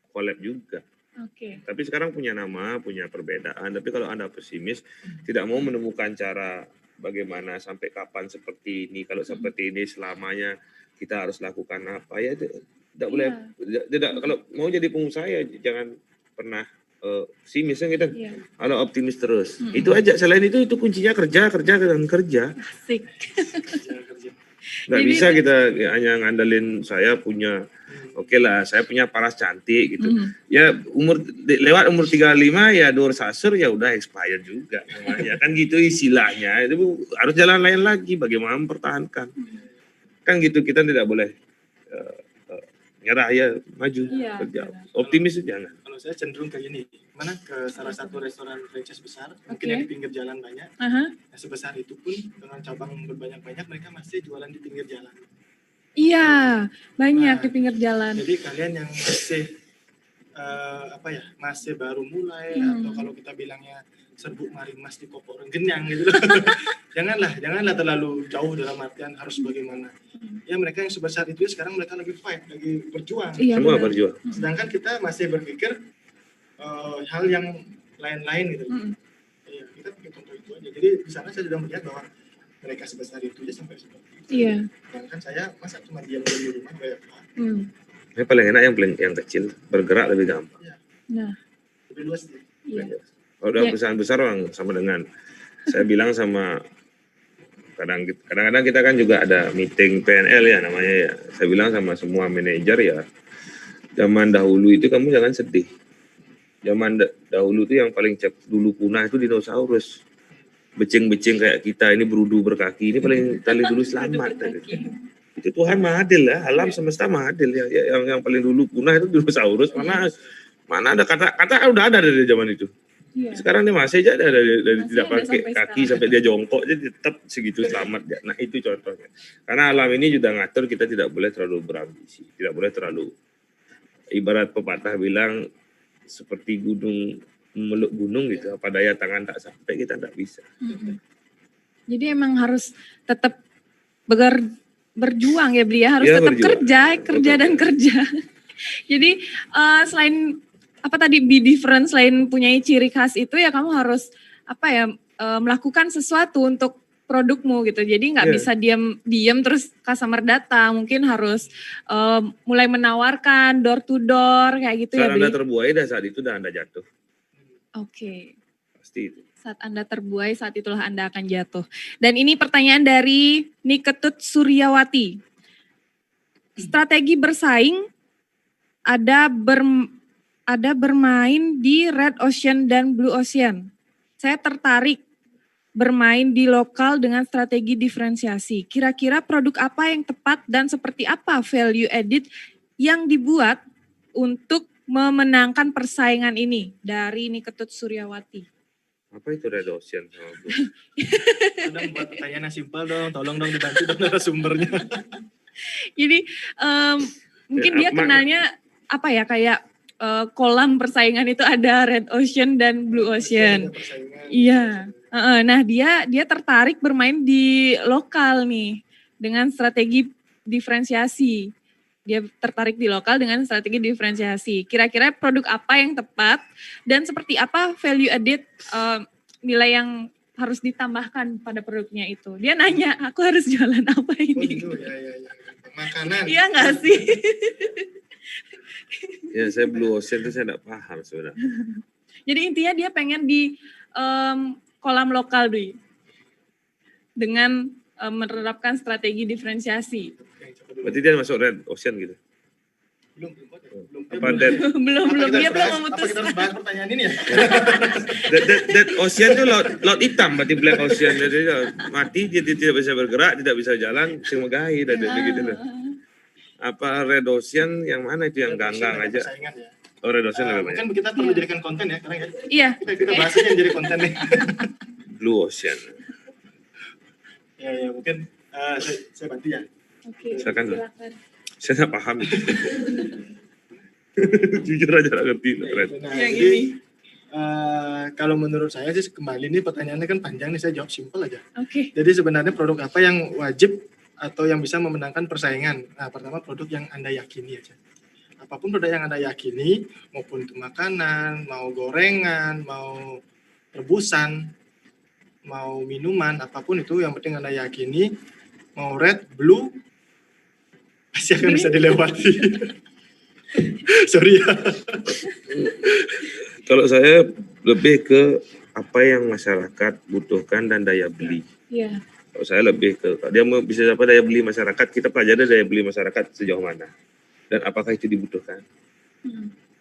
S1: collab juga.
S2: Oke.
S1: Tapi sekarang punya nama, punya perbedaan. Tapi kalau Anda pesimis, tidak mau menemukan cara bagaimana sampai kapan seperti ini. Kalau seperti ini selamanya kita harus lakukan apa ya? Tidak boleh. Tidak. Kalau mau jadi pengusaha ya jangan pernah pesimis kan kita.
S2: Iya.
S1: Kalau optimis terus. Itu aja. Selain itu kuncinya kerja dan kerja.
S2: Asik.
S1: Nggak
S2: Jadi
S1: bisa kita hanya ngandelin saya punya, oke lah saya punya paras cantik gitu. Ya lewat umur 35 ya door sasur ya udah expired juga namanya. Kan gitu istilahnya. Itu harus jalan lain lagi bagaimana mempertahankan. Kan gitu, kita tidak boleh nyerah ya, maju
S2: Iya,
S1: kerja.
S2: benar.
S1: Optimis itu jangan.
S3: Kalau saya cenderung ke ini, mana ke salah satu restoran franchise besar, mungkin
S2: Oke.
S3: yang di pinggir jalan banyak.
S2: Aha.
S3: Nah, sebesar itu pun dengan cabang berbanyak-banyak mereka masih jualan di pinggir jalan.
S2: Iya, banyak
S3: Nah,
S2: di pinggir jalan.
S3: Jadi kalian yang masih masih baru mulai atau kalau kita bilangnya serbuk marimas di kopok renggenyang gitu. janganlah terlalu jauh dalam artian harus bagaimana. Ya mereka yang sebesar itu ya sekarang mereka lagi fight, lagi berjuang.
S2: Iya,
S1: Semua
S2: benar.
S1: berjuang.
S3: Sedangkan kita masih berpikir hal yang lain-lain gitu. Ya, kita pakai contoh itu aja. Jadi di sana saya sudah melihat bahwa mereka sebesar itu aja sampai seperti itu.
S2: Iya.
S3: Sedangkan saya masa cuma diam di rumah kayak
S1: Ini paling enak yang kecil, bergerak lebih gampang.
S2: Nah,
S3: lebih luas nih.
S2: iya.
S1: Kalau udah
S2: Ya.
S1: perusahaan besar orang sama dengan saya bilang sama kadang-kadang kita kan juga ada meeting PNL ya namanya ya. Saya bilang sama semua manajer ya, zaman dahulu itu kamu jangan sedih. Zaman dahulu itu yang paling dulu punah itu dinosaurus. Becing-becing kayak kita ini berudu berkaki ini paling dulu selamat. Itu Tuhan mah adil ya, alam semesta mah adil ya. Yang paling dulu punah itu dinosaurus, mana ada kata udah ada dari zaman itu.
S2: Iya.
S1: Sekarang dia masih aja ada dari
S2: Masih
S1: tidak
S2: ada
S1: pakai
S2: sampai
S1: kaki
S2: sekarang.
S1: sampai dia jongkok jadi tetap segitu selamat ya. Nah itu contohnya. Karena alam ini juga ngatur kita tidak boleh terlalu berambisi, tidak boleh terlalu ibarat pepatah bilang seperti gunung meluk gunung gitu, apa daya tangan tak sampai kita tidak bisa.
S2: Jadi emang harus tetap berjuang ya Beli ya, harus
S1: Ya,
S2: tetap
S1: berjuang.
S2: kerja dan kerja. Jadi selain apa tadi be different, selain punya ciri khas itu ya kamu harus melakukan sesuatu untuk produkmu gitu. Jadi nggak
S1: Iya.
S2: bisa diam terus customer datang, mungkin harus mulai menawarkan door to door kayak gitu ya
S1: Saat Anda
S2: Beli.
S1: terbuai dah saat itu dah Anda jatuh.
S2: Oke.
S1: Pasti itu.
S2: Saat Anda terbuai, saat itulah Anda akan jatuh. Dan ini pertanyaan dari Niketut Suryawati. Strategi bersaing ada bermain di Red Ocean dan Blue Ocean. Saya tertarik bermain di lokal dengan strategi diferensiasi. Kira-kira produk apa yang tepat dan seperti apa value added yang dibuat untuk memenangkan persaingan ini? Dari Niketut Suryawati.
S1: Apa itu Red Ocean sama Blue?
S3: Kadang buat pertanyaan yang simpel dong, tolong dong dibantu dong narasumbernya.
S2: Jadi mungkin dia kenalnya apa ya, kayak kolam persaingan itu ada Red Ocean dan Blue Ocean. Iya. Nah dia tertarik bermain di lokal nih dengan strategi diferensiasi. Dia tertarik di lokal dengan strategi diferensiasi. Kira-kira produk apa yang tepat dan seperti apa value added nilai yang harus ditambahkan pada produknya itu. Dia nanya, aku harus jualan apa
S3: Oh
S2: ini?
S3: gitu, ya. Makanan.
S2: Iya nggak sih?
S1: Ya saya Blue Ocean itu saya tidak paham sebenarnya.
S2: Jadi intinya dia pengen di kolam lokal, Dwi. Dengan menerapkan strategi diferensiasi.
S1: Berarti dia masuk Red Ocean gitu.
S3: Belum.
S1: Apa that
S2: belum dia belum
S3: Apa
S2: memutuskan.
S3: kita harus bahas pertanyaan ini ya?
S1: that ocean itu laut hitam, berarti Black Ocean. Jadi mati dia tidak bisa bergerak, tidak bisa jalan, sing megahi dan gitu loh. Apa Red Ocean yang mana itu yang ganggang aja?
S3: Persaingan ya.
S1: Oh, Red Ocean lebih banyak.
S3: Mungkin kita perlu jadikan konten ya sekarang ya.
S2: Iya.
S3: Kita bahas aja yang jadi konten nih.
S1: Blue Ocean.
S3: Ya mungkin saya bantu ya.
S2: Oke,
S1: Silakan.
S2: silakan.
S1: Saya tidak paham itu. Jujur aja tidak ngerti. Red.
S3: Nah,
S2: Yang
S3: jadi,
S2: ini.
S3: kalau menurut saya sih kembali nih pertanyaannya kan panjang nih, saya jawab simpel aja.
S2: Oke.
S3: Jadi sebenarnya produk apa yang wajib atau yang bisa memenangkan persaingan? Nah, pertama produk yang Anda yakini aja. Apapun produk yang Anda yakini, maupun itu makanan, mau gorengan, mau rebusan, mau minuman, apapun itu yang penting Anda yakini, mau red, blue, pasti akan bisa dilewati. Sorry ya.
S1: Kalau saya lebih ke apa yang masyarakat butuhkan dan daya beli.
S2: Iya.
S1: Kalau saya lebih ke dia mau bisa apa daya beli masyarakat, kita pelajari daya beli masyarakat sejauh mana dan apakah itu dibutuhkan.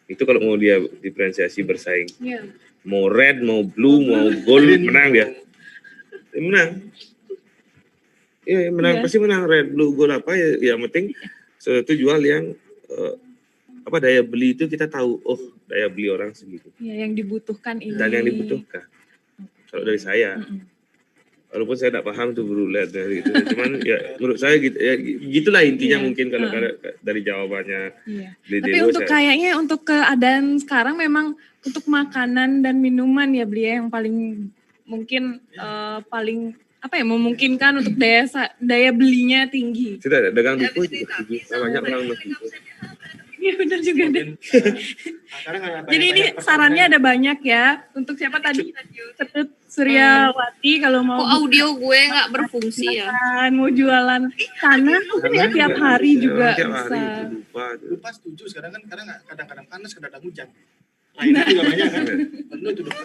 S1: Itu kalau mau dia diferensiasi bersaing.
S2: Iya.
S1: Mau red, mau blue, mau gold, menang dia. Dia menang. Iya, menang.
S2: Iya.
S1: Pasti menang. Red, blue, gold apa ya, yang penting sesuatu jual yang apa daya beli itu kita tahu, oh daya beli orang segitu.
S2: Iya, yang dibutuhkan ini.
S1: Dan yang dibutuhkan. Kalau dari saya, walaupun saya tidak paham tuh berulat dari itu, cuman ya menurut saya gitu, ya gitulah intinya
S2: Iya.
S1: mungkin kalau dari jawabannya.
S2: Iya.
S1: Beli
S2: Tapi
S1: Dewo,
S2: untuk
S1: saya-
S2: kayaknya untuk keadaan sekarang memang untuk makanan dan minuman ya beli yang paling mungkin paling apa ya memungkinkan untuk daya belinya tinggi.
S1: tidak ada dagang duku juga banyak orang begitu.
S2: Iya benar juga deh.
S3: Sekarang ada
S2: Jadi ini
S3: tanya-tanya
S2: sarannya ada banyak ya untuk siapa tadi Ketut Suryawati kalau mau
S4: Kok audio gue nggak berfungsi ya?
S2: jualan, mau jualan sana mungkin ya tiap hari juga
S1: tiap
S2: bisa.
S1: hari itu lupa tuh.
S3: lupa setuju sekarang kan karena kadang-kadang panas kadang-kadang hujan. Lainnya juga banyak kan. Penuh itu lupa.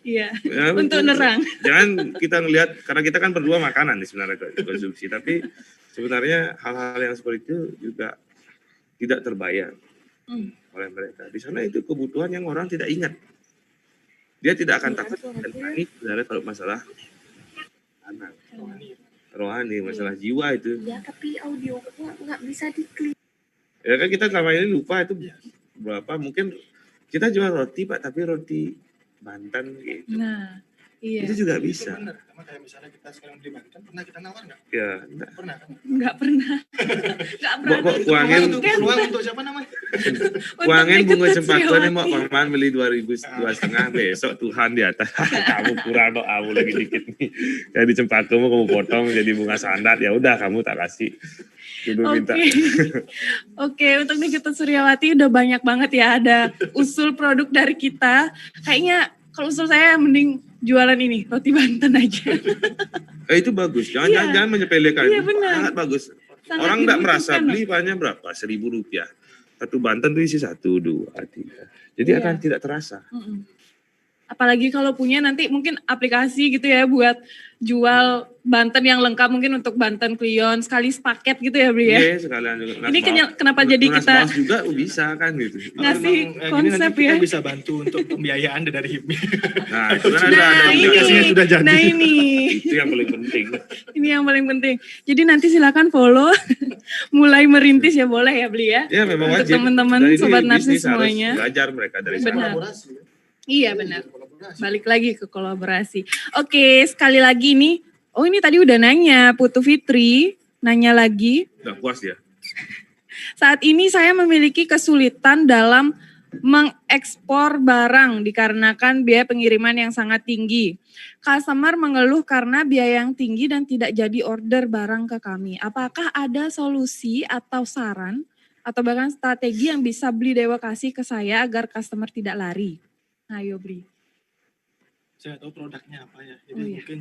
S2: Iya.
S1: Ya,
S2: Untuk nerang.
S1: Jangan kita ngelihat karena kita kan berdua makanan nih sebenarnya konsumsi, tapi sebenarnya hal-hal yang seperti itu juga tidak terbayar oleh mereka. Di sana itu kebutuhan yang orang tidak ingat. Dia tidak akan takut dan panik sebenarnya kalau masalah anak, rohani, masalah jiwa itu.
S4: Ya tapi audio gue nggak bisa diklik.
S1: Ya kan kita selama ini lupa itu berapa mungkin kita jual roti Pak, tapi roti Banten gitu.
S2: Nah, iya.
S1: Itu juga
S3: Itu
S1: bisa.
S3: benar. Sama kayak misalnya kita sekarang beli Banten, pernah kita nawar nggak?
S1: Ya, enggak.
S3: Pernah kan?
S2: Enggak pernah. Enggak
S1: Mbok
S2: berani.
S1: kuangin
S3: Itu peluang untuk siapa namanya?
S1: kuangin bunga
S2: Ketut
S1: cempaka nih
S2: Suryawati.
S1: mau paman beli 2.200 besok Tuhan di atas. Kamu kurang dong, kamu lagi dikit nih. Jadi cempaka kamu potong jadi bunga sandat, ya udah kamu tak kasih. Dulu minta.
S2: Oke, untuk nih Ketut Suryawati udah banyak banget ya ada usul produk dari kita. Kayaknya kalau usul saya mending jualan ini roti Banten aja.
S1: Itu bagus. Jangan
S2: Iya.
S1: jangan menyepelekan.
S2: Iya,
S1: Itu
S2: benar.
S1: sangat bagus.
S2: Sangat
S1: Orang tidak merasa
S2: dibutuhkan.
S1: beli banyak berapa? Rp1.000. Satu Banten itu isi 1, 2, 3. Jadi
S2: Iya.
S1: akan tidak terasa.
S2: Apalagi kalau punya nanti mungkin aplikasi gitu ya buat jual Banten yang lengkap mungkin untuk Banten Klion sekali sepaket gitu ya Bri ya.
S1: Iya, sekalian juga.
S2: Ini kenapa jadi kita
S1: juga bisa kan gitu.
S2: ngasih
S3: Memang,
S2: konsep
S3: nanti kita
S2: ya.
S3: bisa bantu untuk pembiayaan dari HIPMI.
S1: Nah, itu kan ada
S2: Nah
S3: aplikasinya
S2: ini,
S3: sudah jadi.
S2: nah ini,
S1: itu yang paling penting.
S2: ini yang paling penting. Jadi nanti silakan follow, mulai merintis ya boleh ya Bli ya.
S1: Ya memang
S2: Untuk
S1: wajib.
S2: teman-teman
S1: Dan ini
S2: Sobat
S1: bisnis
S2: Narsis
S1: harus
S2: semuanya.
S1: belajar mereka dari sana.
S2: Benar.
S3: Kolaborasi.
S2: Iya benar.
S3: Kolaborasi.
S2: Balik lagi ke kolaborasi. Oke, sekali lagi nih. Oh ini tadi udah nanya, Putu Fitri nanya lagi.
S1: Udah puas ya.
S2: Saat ini saya memiliki kesulitan dalam mengekspor barang dikarenakan biaya pengiriman yang sangat tinggi. Customer mengeluh karena biaya yang tinggi dan tidak jadi order barang ke kami. Apakah ada solusi atau saran atau bahkan strategi yang bisa Bli Dewa kasih ke saya agar customer tidak lari? Ayo Bli.
S3: Saya tahu produknya apa ya, jadi
S2: Oh, iya.
S3: mungkin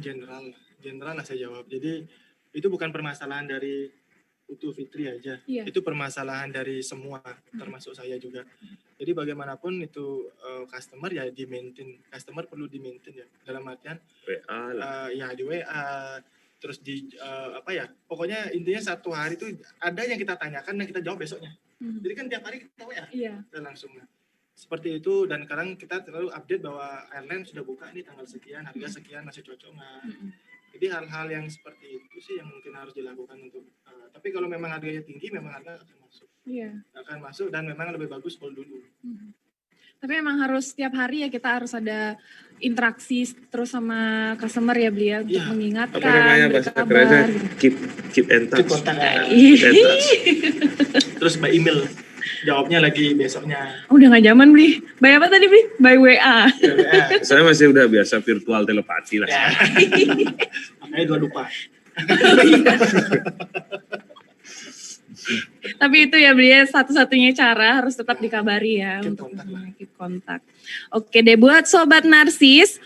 S3: general lah saya jawab. Jadi itu bukan permasalahan dari Utu Fitri aja,
S2: Iya.
S3: itu permasalahan dari semua, termasuk saya juga. Jadi bagaimanapun itu customer ya di maintain, customer perlu di maintain ya, dalam artian
S1: WA lah.
S3: ya di WA, terus di apa ya, pokoknya intinya satu hari itu ada yang kita tanyakan dan kita jawab besoknya. Jadi kan tiap hari kita WA,
S2: Iya.
S3: dan langsung. Seperti itu, dan sekarang kita terlalu update bahwa airline sudah buka ini tanggal sekian, harga sekian, masih cocok nggak. Jadi hal-hal yang seperti itu sih yang mungkin harus dilakukan untuk, tapi kalau memang harganya tinggi, memang harga akan masuk.
S2: Iya.
S3: Akan masuk dan memang lebih bagus call dulu.
S2: Tapi emang harus setiap hari ya kita harus ada interaksi terus sama customer ya Bli ya, untuk
S3: Iya.
S2: mengingatkan,
S1: Apa namanya bahasa kerennya? Keep in touch.
S3: Keep kontak ya.
S1: Keep in touch.
S3: Terus by email, jawabnya lagi besoknya.
S2: Udah gak zaman Bli. By apa tadi Bli? By WA.
S3: Ya, WA.
S1: Saya masih udah biasa virtual telepati lah.
S3: Ya. Makanya dua lupa.
S2: Tapi itu ya Bli ya, satu-satunya cara harus tetap dikabari ya.
S3: Keep
S2: untuk
S3: kontak lah.
S2: keep kontak. Oke deh, buat Sobat Narsis,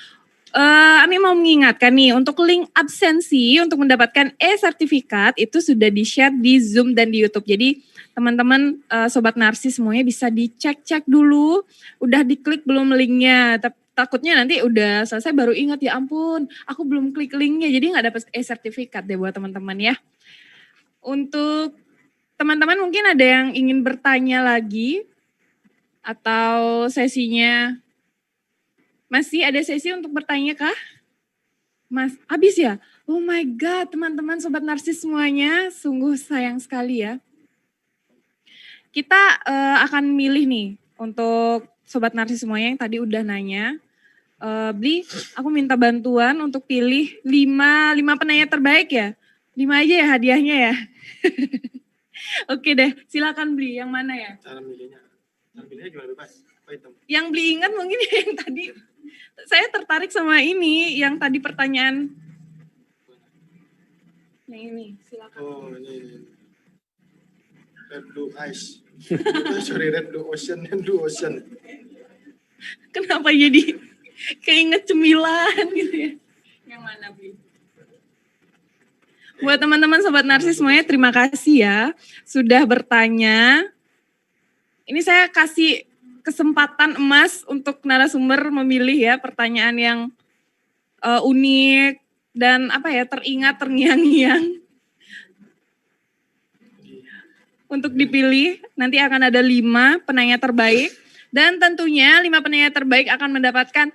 S2: Ami mau mengingatkan nih, untuk link absensi untuk mendapatkan e-sertifikat itu sudah di-share di Zoom dan di YouTube. Jadi teman-teman Sobat Narsis semuanya bisa dicek-cek dulu, udah diklik belum linknya. Takutnya nanti udah selesai baru ingat, ya ampun aku belum klik linknya, jadi nggak dapat e-sertifikat deh buat teman-teman ya. Untuk teman-teman mungkin ada yang ingin bertanya lagi atau sesinya masih ada sesi untuk bertanya kah? Mas, habis ya? Oh my God, teman-teman Sobat Narsis semuanya, sungguh sayang sekali ya. Kita akan milih nih untuk Sobat Narsis semuanya yang tadi udah nanya. Bli, aku minta bantuan untuk pilih 5 penanya terbaik ya. 5 aja ya hadiahnya ya. Oke deh, silakan Bli, yang mana ya?
S3: Cara milihnya gimana, bebas? Apa itu?
S2: Yang Bli ingat mungkin yang tadi. Saya tertarik sama ini, yang tadi pertanyaan. Yang ini, silakan.
S3: Oh ini. Red Blue Ice. Sorry, Red Blue Ocean dan Blue Ocean.
S2: Kenapa jadi keinget cemilan gitu ya? Yang mana Bli? Buat teman-teman Sobat Narsis semuanya, terima kasih ya sudah bertanya. Ini saya kasih kesempatan emas untuk narasumber memilih ya pertanyaan yang unik dan apa ya, teringat, terngiang-ngiang. Untuk dipilih, nanti akan ada 5 penanya terbaik. Dan tentunya 5 penanya terbaik akan mendapatkan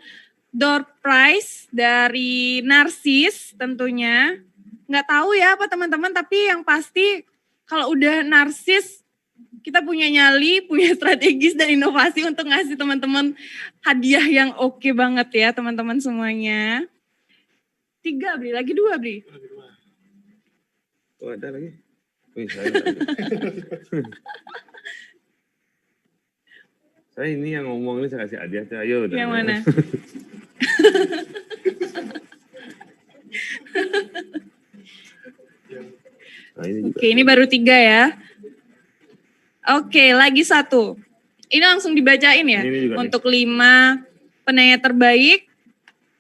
S2: door prize dari Narsis tentunya. Nggak tahu ya apa teman-teman, tapi yang pasti kalau udah Narsis, kita punya nyali, punya strategis dan inovasi untuk ngasih teman-teman hadiah yang oke banget ya teman-teman semuanya. 3 Bli, lagi 2 Bli.
S1: Oh ada lagi. Wih, saya nggak ada. Saya ini yang ngomong ini saya kasih hadiah. Ayo udah.
S2: Yang mana?
S1: Nah, ini juga.
S2: Oke, ini baru 3 ya. Oke, lagi 1. Ini langsung dibacain ya.
S1: Ini juga
S2: Untuk 5 penanya terbaik.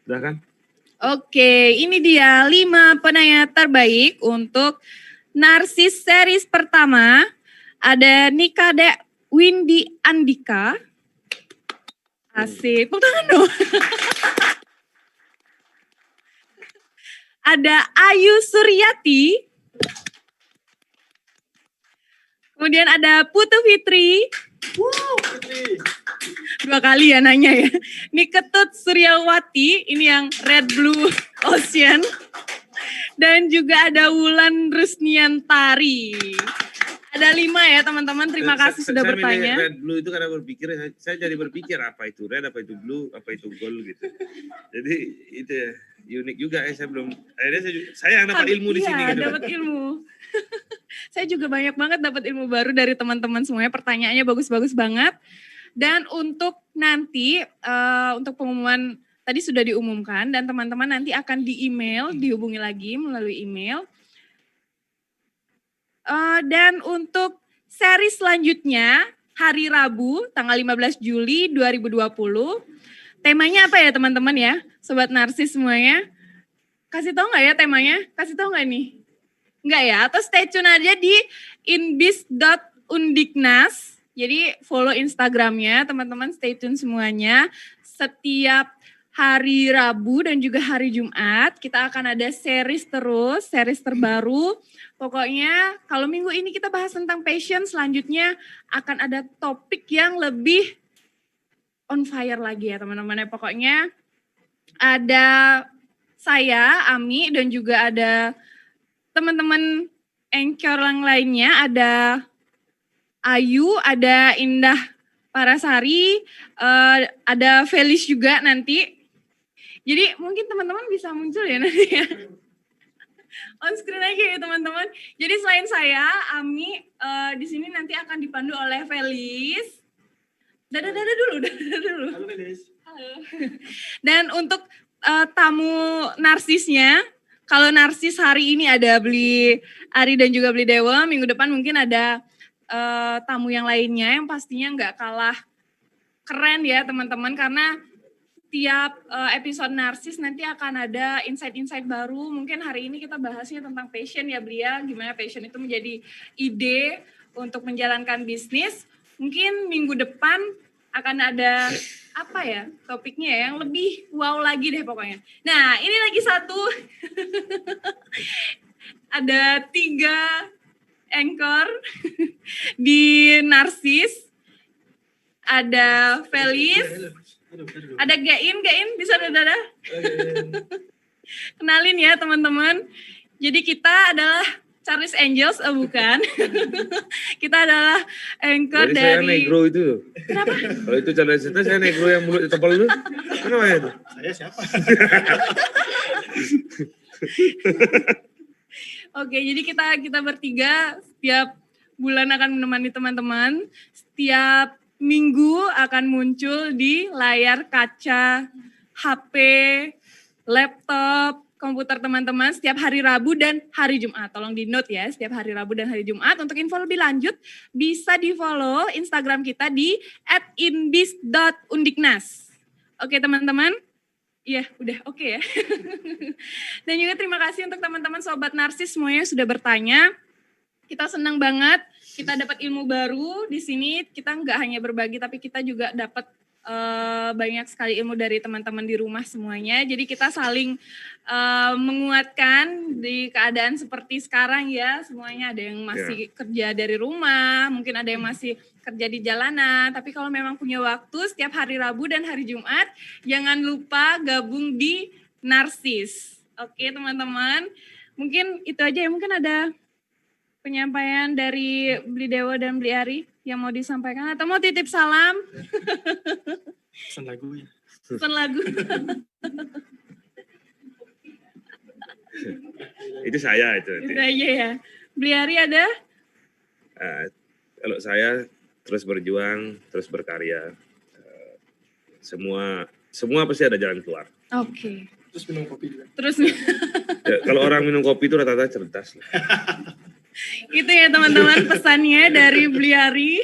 S1: Udah kan?
S2: Oke, ini dia 5 penanya terbaik untuk Narsis series pertama. Ada Nikade Windy Andika. Asik, tepuk tangan dong. Ada Ayu Suryati. Kemudian ada Putu Fitri.
S3: Fitri.
S2: 2 kali ya nanya ya. Ini Ketut Suryawati, ini yang Red Blue Ocean. Dan juga ada Wulan Rusniantari. Ada 5 ya teman-teman, terima kasih sudah
S1: Saya
S2: bertanya.
S1: milih red blue itu karena berpikir, saya jadi berpikir apa itu red, apa itu blue, apa itu gold gitu. Jadi itu ya, unik juga ya, saya belum, akhirnya saya yang dapat ilmu di sini.
S2: Iya,
S1: Gitu.
S2: dapat ilmu. Saya juga banyak banget dapat ilmu baru dari teman-teman semuanya, pertanyaannya bagus-bagus banget. Dan untuk nanti, untuk pengumuman tadi sudah diumumkan dan teman-teman nanti akan dihubungi lagi melalui email. Dan untuk seri selanjutnya, hari Rabu, tanggal 15 Juli 2020, temanya apa ya teman-teman ya, Sobat Narsis semuanya? Kasih tahu nggak ya temanya? Kasih tahu nggak nih? Nggak ya? Atau stay tune aja di inbis.undiknas. Jadi follow Instagramnya, teman-teman stay tune semuanya. Setiap hari Rabu dan juga hari Jumat, kita akan ada series terbaru. Pokoknya kalau minggu ini kita bahas tentang passion, selanjutnya akan ada topik yang lebih on fire lagi ya teman-teman. Pokoknya ada saya, Ami, dan juga ada teman-teman anchor yang lainnya, ada Ayu, ada Indah Parasari, ada Felis juga nanti. Jadi mungkin teman-teman bisa muncul ya nanti ya. On screen aja ya teman-teman. Jadi selain saya, Ami, di sini nanti akan dipandu oleh Felis. Dadah dulu.
S3: Halo Felis.
S2: Halo. Dan untuk tamu narsisnya, kalau narsis hari ini ada Beli Ari dan juga Beli Dewa, minggu depan mungkin ada tamu yang lainnya yang pastinya nggak kalah keren ya teman-teman, karena tiap episode narsis nanti akan ada insight-insight baru. Mungkin hari ini kita bahasnya tentang passion ya Beli ya, gimana passion itu menjadi ide untuk menjalankan bisnis. Mungkin minggu depan akan ada apa ya topiknya ya, yang lebih wow lagi deh pokoknya. Nah ini lagi satu, ada 3 anchor di Narsis, ada Felis, ada Gain bisa dadah. Kenalin ya teman-teman, jadi kita adalah Charles Angels, bukan. Kita adalah anchor
S1: jadi
S2: dari...
S1: saya negro itu.
S2: Kenapa?
S1: Kalau itu Charles itu saya negro yang mulut tebal itu. Kenapa ya itu?
S3: Saya siapa?
S2: Oke, jadi kita bertiga setiap bulan akan menemani teman-teman. Setiap minggu akan muncul di layar kaca, HP, laptop, komputer teman-teman setiap hari Rabu dan hari Jumat. Tolong di note ya, setiap hari Rabu dan hari Jumat. Untuk info lebih lanjut bisa di follow Instagram kita di @inbis.undiknas. Oke teman-teman, iya udah oke ya. Dan juga terima kasih untuk teman-teman Sobat Narsis semuanya sudah bertanya. Kita senang banget, kita dapat ilmu baru di sini. Kita nggak hanya berbagi, tapi kita juga dapat banyak sekali ilmu dari teman-teman di rumah semuanya. Jadi kita saling menguatkan di keadaan seperti sekarang ya. Semuanya ada yang masih kerja dari rumah, mungkin ada yang masih kerja di jalanan. Tapi kalau memang punya waktu setiap hari Rabu dan hari Jumat, jangan lupa gabung di Narsis. Oke teman-teman, mungkin itu aja ya. Mungkin ada penyampaian dari Beli Dewa dan Beli Ari yang mau disampaikan atau mau titip salam?
S3: Pesan lagu ya.
S2: Pesan lagu.
S1: Itu saya itu.
S2: Itu aja ya. Beli Ari ada?
S1: Kalau saya terus berjuang, terus berkarya. Semua pasti ada jalan keluar.
S2: Oke.
S3: Terus minum kopi juga.
S2: Terus
S1: Ya, kalau orang minum kopi itu rata-rata cerdas.
S2: itu ya teman-teman pesannya dari Beli Ari,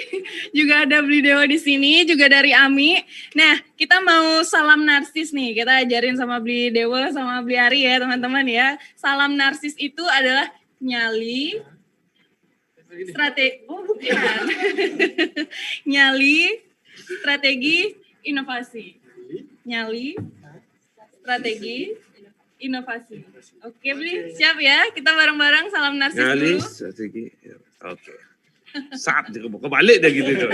S2: juga ada Beli Dewa di sini, juga dari Ami. Nah, kita mau salam narsis nih. Kita ajarin sama Beli Dewa sama Beli Ari ya, teman-teman ya. Salam narsis itu adalah nyali strategi nyali strategi inovasi. Nyali strategi inovasi. Oke, Beli, siap ya? Kita bareng-bareng salam narsis
S1: Nyali
S2: dulu.
S1: strategi. Oke. Saat kebalik deh gitu tuh.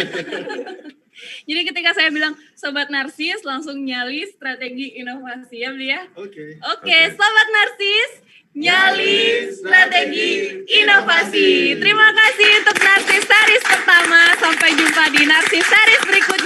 S2: Jadi ketika saya bilang Sobat Narsis, langsung nyali strategi inovasi ya Beli ya? Oke, Sobat Narsis, nyali strategi inovasi. Terima kasih untuk Narsis series pertama. Sampai jumpa di Narsis series berikutnya.